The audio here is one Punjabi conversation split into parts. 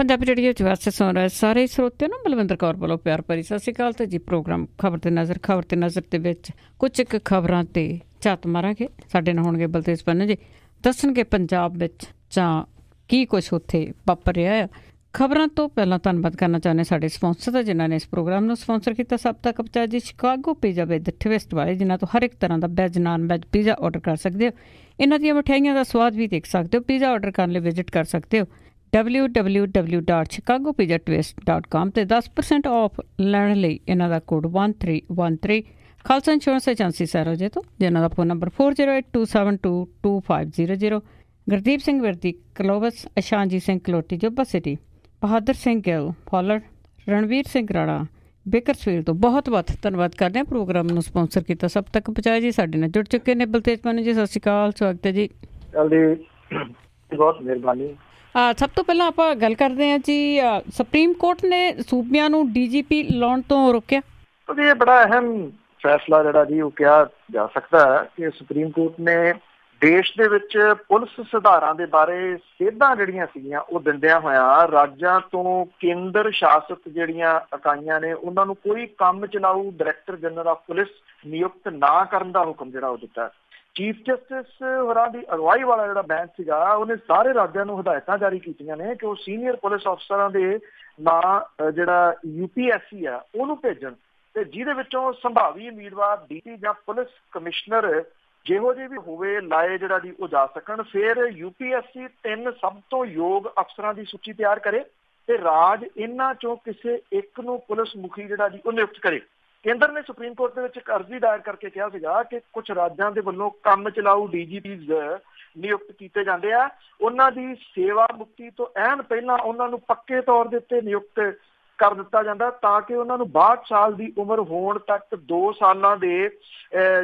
ਪੰਜਾਬੀ ਰੇਡੀਓ 'ਚ ਵੈਸੇ ਸੁਣ ਰਹੇ ਸਾਰੇ ਸਰੋਤਿਆਂ ਨੂੰ ਬਲਵਿੰਦਰ ਕੌਰ ਵੱਲੋਂ ਪਿਆਰ ਭਰੀ ਸਤਿ ਸ਼੍ਰੀ ਅਕਾਲ। ਤੇ ਜੀ ਪ੍ਰੋਗਰਾਮ ਖਬਰ ਤੇ ਨਜ਼ਰ ਦੇ ਵਿੱਚ ਕੁਝ ਇੱਕ ਖਬਰਾਂ ਤੇ ਝਾਤ ਮਾਰਾਂਗੇ। ਸਾਡੇ ਨਾਲ ਹੋਣਗੇ ਬਲਤੇਜ ਪੰਨੂ ਜੀ, ਦੱਸਣਗੇ ਪੰਜਾਬ ਵਿੱਚ ਜਾਂ ਕੀ ਕੁਛ ਉੱਥੇ ਵਾਪਰ ਰਿਹਾ ਆ। ਖਬਰਾਂ ਤੋਂ ਪਹਿਲਾਂ ਧੰਨਵਾਦ ਕਰਨਾ ਚਾਹੁੰਦੇ ਸਾਡੇ ਸਪੋਂਸਰ ਦਾ, ਜਿਨ੍ਹਾਂ ਨੇ ਇਸ ਪ੍ਰੋਗਰਾਮ ਨੂੰ ਸਪੋਂਸਰ ਕੀਤਾ। ਸਭ ਤੱਕ ਪਹੁੰਚਾ ਜੀ ਸ਼ਿਕਾਗੋ ਪੀਜ਼ਾ ਵਿਦ ਟਵਿਸਟ ਵਾਲੇ, ਜਿਨ੍ਹਾਂ ਤੋਂ ਹਰ ਇੱਕ ਤਰ੍ਹਾਂ ਦਾ veg non veg pizza order ਕਰ ਸਕਦੇ ਹੋ। ਇਹਨਾਂ ਦੀਆਂ ਮਠਿਆਈਆਂ ਦਾ ਸਵਾਦ ਵੀ ਦੇਖ ਸਕਦੇ ਹੋ। ਪੀਜ਼ਾ ਆਰਡਰ ਕਰਨ ਲਈ ਵਿਜ਼ਿਟ ਕਰ ਸਕਦੇ ਹੋ www.chicagopizzatwist.com ਤੇ 10% ਆਫ ਲੈਣ ਲਈ ਇਹਨਾਂ ਦਾ ਕੋਡ 1313। ਖਾਲਸਾ ਇੰਸ਼ੋਰੈਂਸ ਏਜੰਸੀ ਸੈਰੋਜੇ ਤੋਂ, ਜਿਨ੍ਹਾਂ ਦਾ phone number 4082722500। Gurdeep Singh Virdi Clovis, Ashanjeet Singh Kaloti Yuba City, Bahadar Singh Gill Fowler, Ranveer Singh Rana Bakersfield ਤੋਂ ਬਹੁਤ ਬਹੁਤ ਧੰਨਵਾਦ ਕਰਦੇ ਹਾਂ। ਪ੍ਰੋਗਰਾਮ ਨੂੰ ਸਪੋਂਸਰ ਕੀਤਾ ਸਭ ਤੱਕ ਪਹੁੰਚਾਇਆ ਜੀ। ਸਾਡੇ ਨਾਲ ਜੁੜ ਚੁੱਕੇ ਨੇ ਬਲਤੇਜ ਪੰਨੂ ਜੀ, ਸਤਿ ਸ਼੍ਰੀ ਅਕਾਲ, ਸਵਾਗਤ ਹੈ ਜੀ। ਬਹੁਤ ਮਿਹਰਬਾਨੀ। ਸਭ ਤੋਂ ਪਹਿਲਾਂ ਆਪਾਂ ਗੱਲ ਕਰਦੇ ਹਾਂ ਜੀ, ਸੁਪਰੀਮ ਕੋਰਟ ਨੇ ਸੂਬਿਆਂ ਨੂੰ DGP ਲਾਉਣ ਤੋਂ ਰੋਕਿਆ। ਇਹ ਬੜਾ ਅਹਿਮ ਫੈਸਲਾ ਜਿਹੜਾ ਜੀ ਉਹ ਕਿਹਾ ਜਾ ਸਕਦਾ ਹੈ ਕਿ ਸੁਪਰੀਮ ਕੋਰਟ ਨੇ ਦੇਸ਼ ਦੇ ਵਿੱਚ ਪੁਲਿਸ ਸੁਧਾਰਾਂ ਦੇ ਬਾਰੇ ਸੇਧਾਂ ਜਿਹੜੀਆਂ ਸੀਗੀਆਂ ਉਹ ਦਿੰਦਿਆਂ ਹੋਇਆਂ ਰਾਜਾਂ ਤੋਂ ਕੇਂਦਰ ਸ਼ਾਸਿਤ ਜਿਹੜੀਆਂ ਇਕਾਈਆਂ ਨੇ ਉਹਨਾਂ ਨੂੰ ਕੋਈ ਕੰਮ ਚਲਾਊ ਡਾਇਰੈਕਟਰ ਜਨਰਲ ਆਫ ਪੁਲਿਸ ਨਿਯੁਕਤ ਨਾ ਕਰਨ ਦਾ ਹੁਕਮ ਜਿਹੜਾ ਉਹ ਦਿੱਤਾ। ਚੀਫ ਜਸਟਿਸ ਹੋਰਾਂ ਦੀ ਅਗਵਾਈ ਵਾਲਾ ਜਿਹੜਾ ਬੈਂਚ ਸੀਗਾ ਉਹਨੇ ਸਾਰੇ ਰਾਜਾਂ ਨੂੰ ਹਦਾਇਤਾਂ ਜਾਰੀ ਕੀਤੀਆਂ ਨੇ ਕਿ ਉਹ ਸੀਨੀਅਰ ਪੁਲਿਸ ਅਫਸਰਾਂ ਦੇ ਨਾਂ ਜਿਹੜਾ UPSC ਆ ਉਹਨੂੰ ਭੇਜਣ, ਤੇ ਜਿਹਦੇ ਵਿੱਚੋਂ ਸੰਭਾਵੀ ਉਮੀਦਵਾਰ DP ਜਾਂ ਪੁਲਿਸ ਕਮਿਸ਼ਨਰ ਜਿਹੋ ਜਿਹੇ ਵੀ ਹੋਵੇ ਲਾਏ ਜਿਹੜਾ ਜੀ ਉਹ ਜਾ ਸਕਣ। ਫਿਰ UPSC 3 ਸਭ ਤੋਂ ਯੋਗ ਅਫਸਰਾਂ ਦੀ ਸੂਚੀ ਤਿਆਰ ਕਰੇ ਤੇ ਰਾਜ ਇਹਨਾਂ ਚੋਂ ਕਿਸੇ ਇੱਕ ਨੂੰ ਪੁਲਿਸ ਮੁਖੀ ਜਿਹੜਾ ਜੀ ਉਹ ਨਿਯੁਕਤ ਕਰੇ। ਕੇਂਦਰ ਨੇ ਸੁਪਰੀਮ ਕੋਰਟ ਦੇ ਵਿੱਚ ਇੱਕ ਅਰਜ਼ੀ ਦਾਇਰ ਕਰਕੇ ਕਿਹਾ ਸੀਗਾ ਕਿ ਕੁਝ ਰਾਜਾਂ ਦੇ ਵੱਲੋਂ ਕੰਮ ਚਲਾਊ DGPs ਨਿਯੁਕਤ ਕੀਤੇ ਜਾਂਦੇ ਆ, ਉਹਨਾਂ ਦੀ ਸੇਵਾ ਮੁਕਤੀ ਤੋਂ ਐਨ ਪਹਿਲਾਂ ਉਹਨਾਂ ਨੂੰ ਪੱਕੇ ਤੌਰ ਦੇ ਉੱਤੇ ਨਿਯੁਕਤ ਕਰ ਦਿੱਤਾ ਜਾਂਦਾ ਤਾਂ ਕਿ ਉਹਨਾਂ ਨੂੰ 62 ਸਾਲ ਦੀ ਉਮਰ ਹੋਣ ਤੱਕ 2 ਸਾਲਾਂ ਦੇ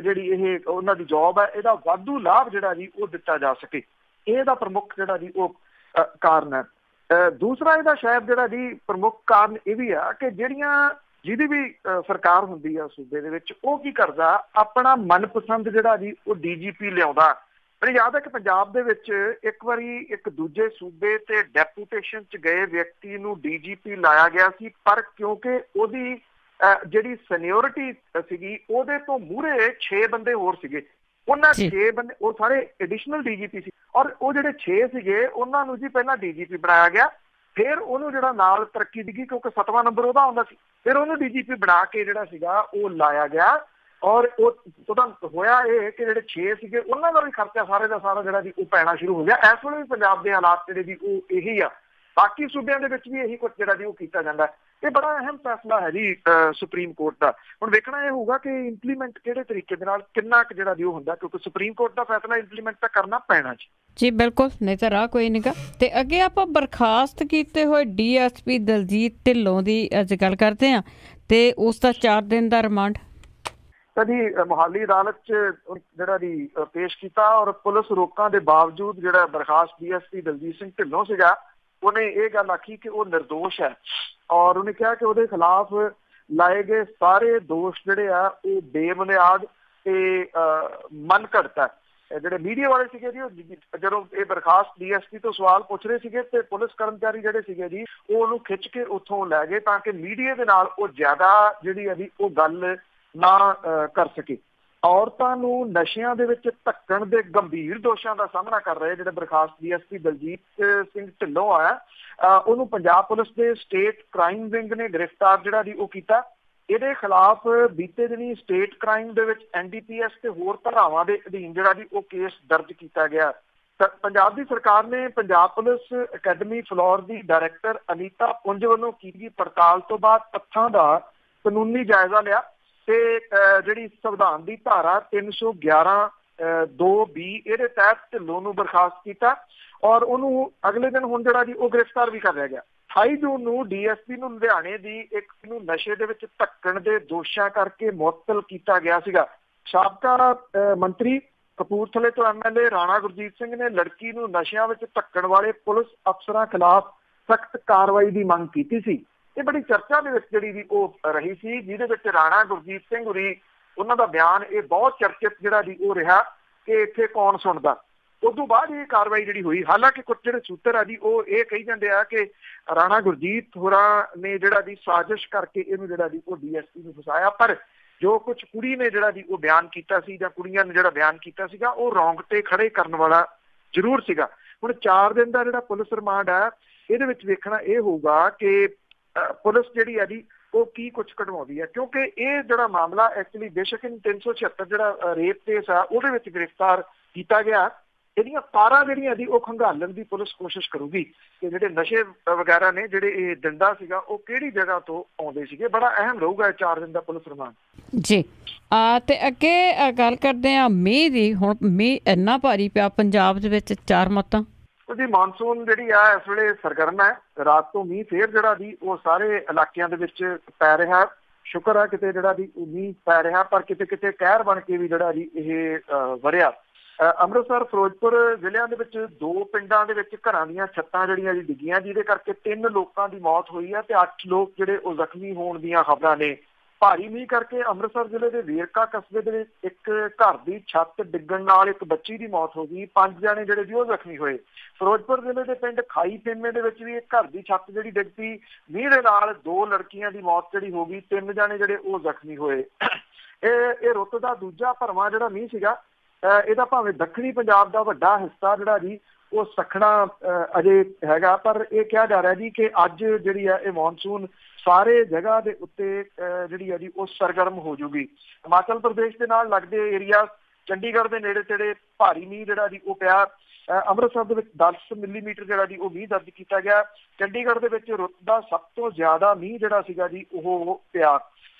ਜਿਹੜੀ ਇਹ ਉਹਨਾਂ ਦੀ ਜੌਬ ਹੈ ਇਹਦਾ ਵਾਧੂ ਲਾਭ ਜਿਹੜਾ ਜੀ ਉਹ ਦਿੱਤਾ ਜਾ ਸਕੇ। ਇਹਦਾ ਪ੍ਰਮੁੱਖ ਜਿਹੜਾ ਜੀ ਉਹ ਕਾਰਨ ਹੈ। ਦੂਸਰਾ ਇਹਦਾ ਸ਼ਾਇਦ ਜਿਹੜਾ ਜੀ ਪ੍ਰਮੁੱਖ ਕਾਰਨ ਇਹ ਵੀ ਆ ਕਿ ਜਿਹਦੀ ਵੀ ਸਰਕਾਰ ਹੁੰਦੀ ਆ ਸੂਬੇ ਦੇ ਵਿੱਚ ਉਹ ਕੀ ਕਰਦਾ, ਆਪਣਾ ਮਨਪਸੰਦ ਜਿਹੜਾ ਜੀ ਉਹ DGP ਲਿਆਉਂਦਾ। ਮੈਨੂੰ ਯਾਦ ਹੈ ਕਿ ਪੰਜਾਬ ਦੇ ਵਿੱਚ ਇੱਕ ਵਾਰੀ ਇੱਕ ਦੂਜੇ ਸੂਬੇ ਤੇ ਡੈਪੂਟੇਸ਼ਨ 'ਚ ਗਏ ਵਿਅਕਤੀ ਨੂੰ DGP ਲਾਇਆ ਗਿਆ ਸੀ, ਪਰ ਕਿਉਂਕਿ ਉਹਦੀ ਜਿਹੜੀ ਸੀਨੀਅਰਿਟੀ ਸੀਗੀ ਉਹਦੇ ਤੋਂ ਮੂਹਰੇ 6 ਬੰਦੇ ਹੋਰ ਸੀਗੇ। ਉਹਨਾਂ 6 ਬੰਦੇ ਉਹ ਸਾਰੇ ਐਡੀਸ਼ਨਲ DGP ਸੀ, ਔਰ ਉਹ ਜਿਹੜੇ 6 ਸੀਗੇ ਉਹਨਾਂ ਨੂੰ ਜੀ ਪਹਿਲਾਂ DGP ਬਣਾਇਆ ਗਿਆ। ਫਿਰ ਉਹਨੂੰ ਜਿਹੜਾ ਨਾਲ ਤਰੱਕੀ ਸੀਗੀ ਕਿਉਂਕਿ 7ਵਾਂ ਨੰਬਰ ਉਹਦਾ ਆਉਂਦਾ ਸੀ, ਫਿਰ ਉਹਨੂੰ DGP ਬਣਾ ਕੇ ਜਿਹੜਾ ਸੀਗਾ ਉਹ ਲਾਇਆ ਗਿਆ। ਔਰ ਉਹਦਾ ਹੋਇਆ ਇਹ ਕਿ ਜਿਹੜੇ 6 ਸੀਗੇ ਉਹਨਾਂ ਦਾ ਵੀ ਖਰਚਾ ਸਾਰੇ ਦਾ ਸਾਰਾ ਜਿਹੜਾ ਜੀ ਉਹ ਪੈਣਾ ਸ਼ੁਰੂ ਹੋ ਗਿਆ। ਇਸ ਵੇਲੇ ਵੀ ਪੰਜਾਬ ਦੇ ਹਾਲਾਤ ਜਿਹੜੇ ਜੀ ਉਹ ਇਹੀ ਆ, ਬਾਕੀ ਸੂਬਿਆਂ ਦੇ ਵਿੱਚ ਵੀ ਇਹੀ ਕੁਝ ਜਿਹੜਾ ਜੀ ਉਹ ਕੀਤਾ ਜਾਂਦਾ। ਇਹ ਬੜਾ ਅਹਿਮ ਫੈਸਲਾ ਹੈ ਜੀ ਸੁਪਰੀਮ ਕੋਰਟ ਦਾ। ਹੁਣ ਵੇਖਣਾ ਇਹ ਹੋਊਗਾ ਕਿ ਇੰਪਲੀਮੈਂਟ ਕਿਹੜੇ ਤਰੀਕੇ ਦੇ ਨਾਲ ਕਿੰਨਾ ਕੁ ਜਿਹੜਾ ਜੀ ਉਹ ਹੁੰਦਾ, ਕਿਉਂਕਿ ਸੁਪਰੀਮ ਕੋਰਟ ਦਾ ਫੈਸਲਾ ਇੰਪਲੀਮੈਂਟ ਤਾਂ ਕਰਨਾ ਪੈਣਾ ਜੀ ਬਿਲਕੁਲ, ਨਹੀਂ ਤਾਂ ਰਾਹ ਕੋਈ ਨੀਗਾ। ਤੇ ਅੱਗੇ ਆਪਾਂ ਬਰਖਾਸਤ ਕੀਤੇ ਹੋਏ DSP ਦਲਜੀਤ ਢਿੱਲੋਂ ਦੀ ਅੱਜ ਗੱਲ ਕਰਦੇ ਹਾਂ ਤੇ ਉਸ ਦਾ 4 ਦਿਨ ਦਾ ਰਿਮਾਂਡ ਜੀ ਮੋਹਾਲੀ ਅਦਾਲਤ 'ਚ ਜਿਹੜਾ ਜੀ ਪੇਸ਼ ਕੀਤਾ। ਔਰ ਪੁਲਿਸ ਰੋਕਾਂ ਦੇ ਬਾਵਜੂਦ ਜਿਹੜਾ ਬਰਖਾਸਤ DSP ਦਲਜੀਤ ਸਿੰਘ ਢਿੱਲੋਂ ਸੀਗਾ ਉਹਨੇ ਇਹ ਗੱਲ ਆਖੀ ਕਿ ਉਹ ਨਿਰਦੋਸ਼ ਹੈ, ਔਰ ਉਹਨੇ ਕਿਹਾ ਕਿ ਉਹਦੇ ਖਿਲਾਫ ਲਾਏ ਗਏ ਸਾਰੇ ਦੋਸ਼ ਜਿਹੜੇ ਆ ਉਹ ਬੇਬੁਨਿਆਦ ਤੇ ਮਨ ਘੜਤ ਹੈ। ਜਿਹੜੇ ਮੀਡੀਆ ਵਾਲੇ ਸੀਗੇ ਜੀ ਜਦੋਂ ਇਹ ਬਰਖਾਸਤ DSP ਤੋਂ ਸਵਾਲ ਪੁੱਛ ਰਹੇ ਸੀਗੇ ਤੇ ਪੁਲਿਸ ਕਰਮਚਾਰੀ ਜਿਹੜੇ ਸੀਗੇ ਜੀ ਉਹ ਉਹਨੂੰ ਖਿੱਚ ਕੇ ਉੱਥੋਂ ਲੈ ਗਏ ਤਾਂ ਕਿ ਮੀਡੀਆ ਦੇ ਨਾਲ ਉਹ ਜ਼ਿਆਦਾ ਜਿਹੜੀ ਹੈ ਜੀ ਉਹ ਗੱਲ ਨਾ ਕਰ ਸਕੇ। ਔਰਤਾਂ ਨੂੰ ਨਸ਼ਿਆਂ ਦੇ ਵਿੱਚ ਧੱਕਣ ਦੇ ਗੰਭੀਰ ਦੋਸ਼ਾਂ ਦਾ ਸਾਹਮਣਾ ਕਰ ਰਹੇ ਜਿਹੜੇ ਬਰਖਾਸਤ DSP ਦਲਜੀਤ ਸਿੰਘ ਢਿੱਲੋਂ ਆ, ਉਹਨੂੰ ਪੰਜਾਬ ਪੁਲਿਸ ਦੇ ਸਟੇਟ ਕ੍ਰਾਈਮ ਵਿੰਗ ਨੇ ਗ੍ਰਿਫਤਾਰ ਜਿਹੜਾ ਜੀ ਉਹ ਕੀਤਾ। ਇਹਦੇ ਖਿਲਾਫ ਬੀਤੇ ਦਿਨੀ ਸਟੇਟ ਕ੍ਰਾਈਮ ਦੇ ਵਿੱਚ NDPS ਤੇ ਹੋਰ ਧਾਰਾਵਾਂ ਦੇ ਅਧੀਨ ਜਿਹੜਾ ਜੀ ਉਹ ਕੇਸ ਦਰਜ ਕੀਤਾ ਗਿਆ। ਪੰਜਾਬ ਦੀ ਸਰਕਾਰ ਨੇ ਪੰਜਾਬ ਪੁਲਿਸ ਅਕੈਡਮੀ ਫਲੋਰ ਦੀ ਡਾਇਰੈਕਟਰ ਅਨੀਤਾ ਪੁੰਜ ਵੱਲੋਂ ਕੀਤੀ ਪੜਤਾਲ ਤੋਂ ਬਾਅਦ ਤੱਥਾਂ ਦਾ ਕਾਨੂੰਨੀ ਜਾਇਜ਼ਾ ਲਿਆ ਤੇ ਜਿਹੜੀ ਸੰਵਿਧਾਨ ਦੀ ਧਾਰਾ 311(2)B ਇਹਦੇ ਤਹਿਤ ਢਿੱਲੋਂ ਨੂੰ ਬਰਖਾਸਤ ਕੀਤਾ ਔਰ ਉਹਨੂੰ ਅਗਲੇ ਦਿਨ ਹੁਣ ਜਿਹੜਾ ਜੀ ਉਹ ਗ੍ਰਿਫਤਾਰ ਵੀ ਕਰ ਲਿਆ ਗਿਆ। 28 ਜੂਨ ਨੂੰ DSP ਨੂੰ ਲੁਧਿਆਣੇ ਦੀ ਇੱਕ ਨੂੰ ਨਸ਼ੇ ਦੇ ਵਿੱਚ ਧੱਕਣ ਦੇ ਦੋਸ਼ਾਂ ਕਰਕੇ ਮੁਅੱਤਲ ਕੀਤਾ ਗਿਆ ਸੀਗਾ। ਸਾਬਕਾ ਮੰਤਰੀ ਕਪੂਰਥਲੇ ਤੋਂ MLA ਰਾਣਾ ਗੁਰਜੀਤ ਸਿੰਘ ਨੇ ਲੜਕੀ ਨੂੰ ਨਸ਼ਿਆਂ ਵਿੱਚ ਧੱਕਣ ਵਾਲੇ ਪੁਲਿਸ ਅਫਸਰਾਂ ਖਿਲਾਫ ਸਖਤ ਕਾਰਵਾਈ ਦੀ ਮੰਗ ਕੀਤੀ ਸੀ। ਇਹ ਬੜੀ ਚਰਚਾ ਦੇ ਵਿੱਚ ਜਿਹੜੀ ਵੀ ਉਹ ਰਹੀ ਸੀ, ਜਿਹਦੇ ਵਿੱਚ ਰਾਣਾ ਗੁਰਜੀਤ ਸਿੰਘ ਹੋਰੀ ਉਹਨਾਂ ਦਾ ਬਿਆਨ ਇਹ ਬਹੁਤ ਚਰਚਿਤ ਜਿਹੜਾ ਜੀ ਉਹ ਰਿਹਾ ਕਿ ਇੱਥੇ ਕੌਣ ਸੁਣਦਾ। उस तो बाद ये कार्रवाई जिहड़ी हुई। हालांकि कुछ जिहड़े सूत्र आ जी वो ये कही जाते हैं कि राणा गुरजीत होरां ने जिहड़ा जी साजिश करके इहनूं जिहड़ा जी वो DSP नूं फसाया, पर जो कुछ कुड़ी ने जिहड़ा जी वो बयान कीता सी जां कुड़ियां ने जिहड़ा बयान कीता सीगा वो रोंगटे खड़े करन वाला जरूर सीगा। हुण 4 दिन दा जिहड़ा पुलिस रिमांड है ਇਹਦੇ ਵਿੱਚ ਵੇਖਣਾ ਇਹ ਹੋਊਗਾ ਕਿ ਪੁਲਿਸ ਜਿਹੜੀ ਹੈ ਜੀ ਉਹ ਕੀ ਕੁਝ ਕਢਵਾਉਂਦੀ ਹੈ, ਕਿਉਂਕਿ ਇਹ ਜਿਹੜਾ ਮਾਮਲਾ ਐਕਚੁਅਲੀ ਬੇਸ਼ੱਕ 376 ਜਿਹੜਾ ਰੇਪ ਕੇਸ ਆ ਉਹਦੇ ਵਿੱਚ ਗ੍ਰਿਫਤਾਰ ਕੀਤਾ ਗਿਆ। ਇਹਦੀਆਂ ਤਾਰਾਂ ਜਿਹੜੀਆਂ ਜੀ ਉਹ ਖੰਗਾਲਣ ਦੀ ਪੁਲਿਸ ਕੋਸ਼ਿਸ਼ ਕਰੂਗੀ ਕਿ ਜਿਹੜੇ ਨਸ਼ੇ ਵਗੈਰਾ ਨੇ ਜਿਹੜੇ ਇਹ ਦਿੰਦਾ ਸੀਗਾ ਉਹ ਕਿਹੜੀ ਜਗ੍ਹਾ ਤੋਂ ਆਉਂਦੇ ਸੀਗੇ। ਬੜਾ ਅਹਿਮ ਰਹੂਗਾ 4 ਦਿਨ ਦਾ ਪੁਲਿਸ ਰਿਮਾਂਡ ਜੀ। ਤੇ ਅੱਗੇ ਗੱਲ ਕਰਦੇ ਆ ਮੀਂਹ ਦੀ। ਹੁਣ ਮੀਂਹ ਇੰਨਾ ਭਾਰੀ ਪਿਆ ਪੰਜਾਬ ਦੇ ਵਿੱਚ 4 ਮੌਤਾਂ ਜੀ। ਮਾਨਸੂਨ ਜਿਹੜੀ ਆ ਇਸ ਵੇਲੇ ਸਰਗਰਮ ਹੈ। ਰਾਤ ਤੋਂ ਮੀਂਹ ਫੇਰ ਜਿਹੜਾ ਜੀ ਉਹ ਸਾਰੇ ਇਲਾਕਿਆਂ ਦੇ ਵਿੱਚ ਪੈ ਰਿਹਾ। ਸ਼ੁਕਰ ਹੈ ਕਿਤੇ ਜਿਹੜਾ ਜੀ ਮੀਂਹ ਪੈ ਰਿਹਾ, ਪਰ ਕਿਤੇ ਕਿਤੇ ਕਹਿਰ ਬਣ ਕੇ ਵੀ ਜਿਹੜਾ ਜੀ ਇਹ ਵਰਿਆ। ਅੰਮ੍ਰਿਤਸਰ ਫਿਰੋਜ਼ਪੁਰ ਜ਼ਿਲ੍ਹਿਆਂ ਦੇ ਵਿੱਚ 2 ਪਿੰਡਾਂ ਦੇ ਵਿੱਚ ਘਰਾਂ ਦੀਆਂ ਛੱਤਾਂ ਜਿਹੜੀਆਂ ਜੀ ਡਿੱਗੀਆਂ, ਜਿਹਦੇ ਕਰਕੇ 3 ਲੋਕਾਂ ਦੀ ਮੌਤ ਹੋਈ ਹੈ ਤੇ 8 ਲੋਕ ਜਿਹੜੇ ਉਹ ਜ਼ਖਮੀ ਹੋਣ ਦੀਆਂ ਖਬਰਾਂ ਨੇ। ਭਾਰੀ ਮੀਂਹ ਕਰਕੇ ਅੰਮ੍ਰਿਤਸਰ ਜ਼ਿਲ੍ਹੇ ਦੇ ਵੇਰਕਾ ਕਸਬੇ ਦੇ ਵਿੱਚ ਇੱਕ ਘਰ ਦੀ ਛੱਤ ਡਿੱਗਣ ਨਾਲ ਇੱਕ ਬੱਚੀ ਦੀ ਮੌਤ ਹੋ ਗਈ। 5 ਜਣੇ ਜਿਹੜੇ ਜੀ ਉਹ ਜ਼ਖਮੀ ਹੋਏ। ਫਿਰੋਜ਼ਪੁਰ ਜ਼ਿਲ੍ਹੇ ਦੇ ਪਿੰਡ ਖਾਈ ਫੇਮੇ ਦੇ ਵਿੱਚ ਵੀ ਇੱਕ ਘਰ ਦੀ ਛੱਤ ਜਿਹੜੀ ਡਿੱਗ ਪਈ। ਮੀਂਹ ਦੇ ਨਾਲ 2 ਲੜਕੀਆਂ ਦੀ ਮੌਤ ਜਿਹੜੀ ਹੋ ਗਈ, 3 ਜਣੇ ਜਿਹੜੇ ਉਹ ਜ਼ਖਮੀ ਹੋਏ। ਇਹ ਰੁੱਤ ਦਾ ਦੂਜਾ ਭਰਵਾਂ ਜਿਹੜਾ ਮੀਂਹ ਸੀਗਾ। ਇਹਦਾ ਭਾਵੇਂ ਦੱਖਣੀ ਪੰਜਾਬ ਦਾ ਵੱਡਾ ਹਿੱਸਾ ਜਿਹੜਾ ਜੀ ਉਹ ਸਖਣਾ ਅਜੇ ਹੈਗਾ, ਪਰ ਇਹ ਕਿਹਾ ਜਾ ਰਿਹਾ ਜੀ ਕਿ ਅੱਜ ਜਿਹੜੀ ਆ ਇਹ ਮੌਨਸੂਨ ਸਾਰੇ ਜਗ੍ਹਾ ਦੇ ਉੱਤੇ ਜਿਹੜੀ ਆ ਜੀ ਉਹ ਸਰਗਰਮ ਹੋ ਜੂਗੀ। ਹਿਮਾਚਲ ਪ੍ਰਦੇਸ਼ ਦੇ ਨਾਲ ਲੱਗਦੇ ਏਰੀਆ, ਚੰਡੀਗੜ੍ਹ ਦੇ ਨੇੜੇ ਤੇੜੇ ਭਾਰੀ ਮੀਂਹ ਜਿਹੜਾ ਜੀ ਉਹ ਪਿਆ। ਅੰਮ੍ਰਿਤਸਰ ਦੇ ਵਿੱਚ 10 ਮਿਲੀਮੀਟਰ ਜਿਹੜਾ ਜੀ ਉਹ ਮੀਂਹ ਦਰਜ ਕੀਤਾ ਗਿਆ। ਚੰਡੀਗੜ੍ਹ ਦੇ ਵਿੱਚ ਰੁੱਤ ਦਾ ਸਭ ਤੋਂ ਜ਼ਿਆਦਾ ਮੀਂਹ ਜਿਹੜਾ ਸੀਗਾ ਜੀ ਉਹ ਪਿਆ।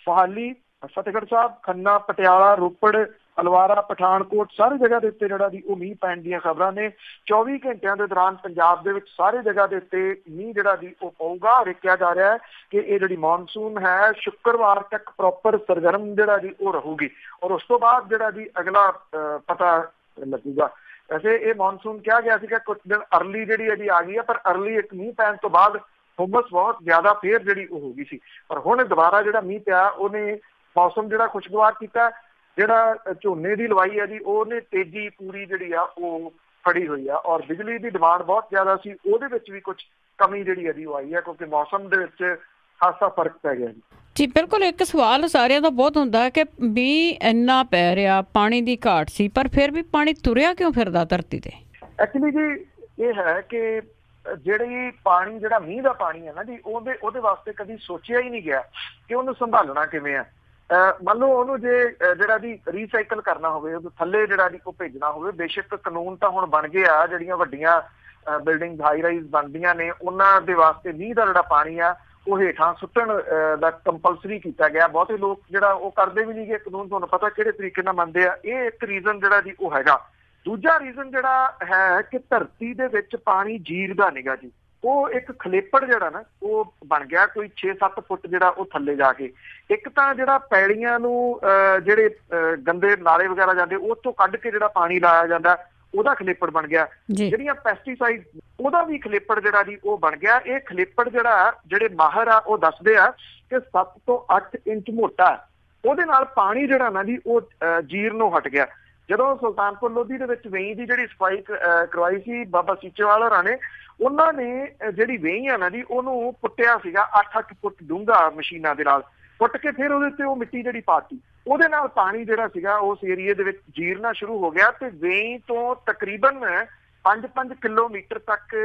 ਮੋਹਾਲੀ, ਫਤਿਹਗੜ੍ਹ ਸਾਹਿਬ, ਖੰਨਾ, ਪਟਿਆਲਾ, ਰੋਪੜ, ਅਲਵਾਰਾ, ਪਠਾਨਕੋਟ ਸਾਰੀ ਜਗ੍ਹਾ ਦੇ ਉੱਤੇ ਜਿਹੜਾ ਜੀ ਉਹ ਮੀਂਹ ਪੈਣ ਦੀਆਂ ਖਬਰਾਂ ਨੇ। 24 ਘੰਟਿਆਂ ਦੇ ਦੌਰਾਨ ਪੰਜਾਬ ਦੇ ਵਿੱਚ ਸਾਰੀ ਜਗ੍ਹਾ ਦੇ ਉੱਤੇ ਮੀਂਹ ਜਿਹੜਾ ਜੀ ਉਹ ਪਊਗਾ। ਔਰ ਕਿਹਾ ਜਾ ਰਿਹਾ ਹੈ ਕਿ ਇਹ ਜਿਹੜੀ ਮੌਨਸੂਨ ਹੈ ਸ਼ੁੱਕਰਵਾਰ ਤੱਕ ਪ੍ਰੋਪਰ ਸਰਗਰਮ ਜਿਹੜਾ ਜੀ ਉਹ ਰਹੂਗੀ, ਔਰ ਉਸ ਤੋਂ ਬਾਅਦ ਜਿਹੜਾ ਜੀ ਅਗਲਾ ਪਤਾ ਲੱਗੂਗਾ। ਵੈਸੇ ਇਹ ਮੌਨਸੂਨ ਕਿਹਾ ਗਿਆ ਸੀਗਾ ਕੁਝ ਦਿਨ ਅਰਲੀ ਜਿਹੜੀ ਹੈ ਜੀ ਆ ਗਈ ਹੈ, ਪਰ ਅਰਲੀ ਇੱਕ ਮੀਂਹ ਪੈਣ ਤੋਂ ਬਾਅਦ ਹੁਮਸ ਬਹੁਤ ਜ਼ਿਆਦਾ ਫੇਰ ਜਿਹੜੀ ਉਹ ਹੋ ਗਈ ਸੀ। ਪਰ ਹੁਣ ਦੁਬਾਰਾ ਜਿਹੜਾ ਮੀਂਹ ਪਿਆ ਉਹਨੇ ਮੌਸਮ ਜਿਹੜਾ ਖੁਸ਼ਗਵਾਰ ਕੀਤਾ। ਜਿਹੜਾ ਝੋਨੇ ਦੀ ਲਵਾਈ ਹੈ ਜੀ ਉਹਨੇ ਤੇਜ਼ੀ ਪੂਰੀ ਜਿਹੜੀ ਆ ਉਹ ਫੜੀ ਹੋਈ ਆ, ਔਰ ਬਿਜਲੀ ਦੀ ਡਿਮਾਂਡ ਬਹੁਤ ਜ਼ਿਆਦਾ ਸੀ, ਉਹਦੇ ਵਿੱਚ ਵੀ ਕੁਝ ਕਮੀ ਜਿਹੜੀ ਹੈ ਜੀ ਉਹ ਆਈ ਹੈ, ਕਿਉਂਕਿ ਮੌਸਮ ਦੇ ਵਿੱਚ ਖਾਸਾ ਫਰਕ ਪੈ ਗਿਆ ਜੀ। ਜੀ ਬਿਲਕੁਲ। ਇੱਕ ਸਵਾਲ ਸਾਰਿਆਂ ਦਾ ਬਹੁਤ ਹੁੰਦਾ ਹੈ ਕਿ ਮੀਂਹ ਇੰਨਾ ਪੈ ਰਿਹਾ, ਪਾਣੀ ਦੀ ਘਾਟ ਸੀ, ਪਰ ਫਿਰ ਵੀ ਪਾਣੀ ਤੁਰਿਆ ਕਿਉਂ ਫਿਰਦਾ ਧਰਤੀ ਤੇ? ਐਕਚੁਅਲੀ ਜੀ ਇਹ ਹੈ ਕਿ ਜਿਹੜੀ ਪਾਣੀ ਜਿਹੜਾ ਮੀਂਹ ਦਾ ਪਾਣੀ ਹੈ ਨਾ ਜੀ ਉਹਦੇ ਵਾਸਤੇ ਕਦੀ ਸੋਚਿਆ ਹੀ ਨਹੀਂ ਗਿਆ ਕਿ ਉਹਨੂੰ ਸੰਭਾਲਣਾ ਕਿਵੇਂ ਆ। ਮੰਨ ਲਓ ਉਹਨੂੰ ਜੇ ਜਿਹੜਾ ਜੀ ਰੀਸਾਈਕਲ ਕਰਨਾ ਹੋਵੇ, ਉਹਦੇ ਥੱਲੇ ਜਿਹੜਾ ਜੀ ਉਹ ਭੇਜਣਾ ਹੋਵੇ। ਬੇਸ਼ੱਕ ਕਾਨੂੰਨ ਤਾਂ ਹੁਣ ਬਣ ਗਏ ਆ, ਜਿਹੜੀਆਂ ਵੱਡੀਆਂ ਬਿਲਡਿੰਗ ਹਾਈ ਰਾਈਜ਼ ਬਣਦੀਆਂ ਨੇ ਉਹਨਾਂ ਦੇ ਵਾਸਤੇ ਮੀਂਹ ਦਾ ਜਿਹੜਾ ਪਾਣੀ ਆ ਉਹ ਹੇਠਾਂ ਸੁੱਟਣ ਦਾ ਕੰਪਲਸਰੀ ਕੀਤਾ ਗਿਆ। ਬਹੁਤੇ ਲੋਕ ਜਿਹੜਾ ਉਹ ਕਰਦੇ ਵੀ ਨਹੀਂ ਗੇ ਕਾਨੂੰਨ, ਤੁਹਾਨੂੰ ਪਤਾ ਕਿਹੜੇ ਤਰੀਕੇ ਨਾਲ ਮੰਨਦੇ ਆ। ਇਹ ਇੱਕ ਰੀਜ਼ਨ ਜਿਹੜਾ ਜੀ ਉਹ ਹੈਗਾ। ਦੂਜਾ ਰੀਜ਼ਨ ਜਿਹੜਾ ਹੈ ਕਿ ਧਰਤੀ ਦੇ ਵਿੱਚ ਪਾਣੀ ਜੀਰਦਾ ਨੀਗਾ ਜੀ। ਉਹ ਇੱਕ ਖਲੇਪੜ ਜਿਹੜਾ ਨਾ ਉਹ ਬਣ ਗਿਆ ਕੋਈ 6-7 ਫੁੱਟ ਜਿਹੜਾ ਉਹ ਥੱਲੇ ਜਾ ਕੇ। ਇੱਕ ਤਾਂ ਜਿਹੜਾ ਪੈਲੀਆਂ ਨੂੰ ਜਿਹੜੇ ਗੰਦੇ ਨਾਲੇ ਵਗੈਰਾ ਜਾਂਦੇ ਉਹ ਤੋਂ ਕੱਢ ਕੇ ਜਿਹੜਾ ਪਾਣੀ ਲਾਇਆ ਜਾਂਦਾ ਉਹਦਾ ਖਲੇਪੜ ਬਣ ਗਿਆ। ਜਿਹੜੀਆਂ ਪੈਸਟੀਸਾਈਡ ਉਹਦਾ ਵੀ ਖਲੇਪੜ ਜਿਹੜਾ ਜੀ ਉਹ ਬਣ ਗਿਆ। ਇਹ ਖਲੇਪੜ ਜਿਹੜਾ ਜਿਹੜੇ ਮਾਹਰ ਆ ਉਹ ਦੱਸਦੇ ਆ ਕਿ 7 ਤੋਂ 8 ਇੰਚ ਮੋਟਾ। ਉਹਦੇ ਨਾਲ ਪਾਣੀ ਜਿਹੜਾ ਨਾ ਜੀ ਉਹ ਜੀਰਨੋਂ ਹਟ ਗਿਆ। ਜਦੋਂ ਸੁਲਤਾਨਪੁਰ ਲੋਧੀ ਦੇ ਵਿੱਚ ਵੇਈ ਦੀ ਜਿਹੜੀ ਸਫਾਈ ਕਰਵਾਈ ਸੀ ਬਾਬਾ ਸੀਚੇਵਾਲ ਹੋਰਾਂ ਨੇ, ਉਹਨਾਂ ਨੇ ਜਿਹੜੀ ਵੇਈ ਆ ਨਾ ਜੀ ਉਹਨੂੰ ਪੁੱਟਿਆ ਸੀਗਾ 8-8 ਫੁੱਟ ਡੂੰਘਾ ਮਸ਼ੀਨਾਂ ਦੇ ਨਾਲ ਪੁੱਟ ਕੇ, ਫਿਰ ਉਹਦੇ ਉੱਤੇ ਉਹ ਮਿੱਟੀ ਜਿਹੜੀ ਪਾਤੀ। ਉਹਦੇ ਨਾਲ ਪਾਣੀ ਜਿਹੜਾ ਸੀਗਾ ਉਸ ਏਰੀਏ ਦੇ ਵਿੱਚ ਜੀਰਨਾ ਸ਼ੁਰੂ ਹੋ ਗਿਆ ਤੇ ਵੇਈ ਤੋਂ ਤਕਰੀਬਨ 5-5 ਕਿਲੋਮੀਟਰ ਤੱਕ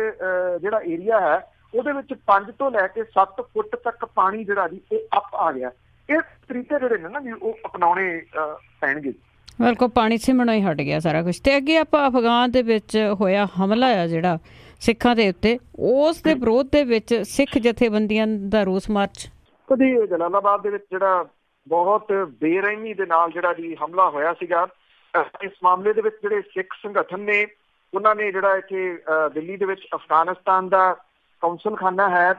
ਜਿਹੜਾ ਏਰੀਆ ਹੈ ਉਹਦੇ ਵਿੱਚ 5 ਤੋਂ ਲੈ ਕੇ 7 ਫੁੱਟ ਤੱਕ ਪਾਣੀ ਜਿਹੜਾ ਜੀ ਉਹ ਅੱਪ ਆ ਗਿਆ। ਇਹ ਤਰੀਕੇ ਜਿਹੜੇ ਨੇ ਨਾ ਜੀ ਉਹ ਅਪਣਾਉਣੇ ਪੈਣਗੇ। ਬਿਲਕੁਲ, ਪਾਣੀ ਸਿਮਣੋਂ ਹੀ ਹਟ ਗਿਆ ਸਾਰਾ ਕੁਛ। ਤੇ ਅੱਗੇ ਆਪਾਂ ਅਫਗਾਨ ਦੇ ਵਿੱਚ ਹੋਇਆ ਹਮਲਾ ਆ ਜਿਹੜਾ ਸਿੱਖਾਂ ਦੇ ਉੱਤੇ, ਉਸ ਦੇ ਵਿਰੋਧ ਦੇ ਵਿੱਚ ਸਿੱਖ ਜਥੇਬੰਦੀਆਂ ਦਾ ਰੋਸ ਮਾਰਚ ਕਦੀ ਜਲਾਲਾਬਾਦ ਦੇ ਵਿੱਚ ਜਿਹੜਾ ਬਹੁਤ ਬੇਰਹਿਮੀ ਦੇ ਨਾਲ ਜਿਹੜਾ ਜੀ ਹਮਲਾ ਹੋਇਆ ਸੀਗਾ। ਇਸ ਮਾਮਲੇ ਦੇ ਵਿੱਚ ਜਿਹੜੇ ਸਿੱਖ ਸੰਗਠਨ ਨੇ ਉਹਨਾਂ ਨੇ ਜਿਹੜਾ ਇੱਥੇ ਦਿੱਲੀ ਦੇ ਵਿੱਚ ਅਫਗਾਨਿਸਤਾਨ ਦਾ ਕੌਂਸਲਖਾਨਾ ਹੈ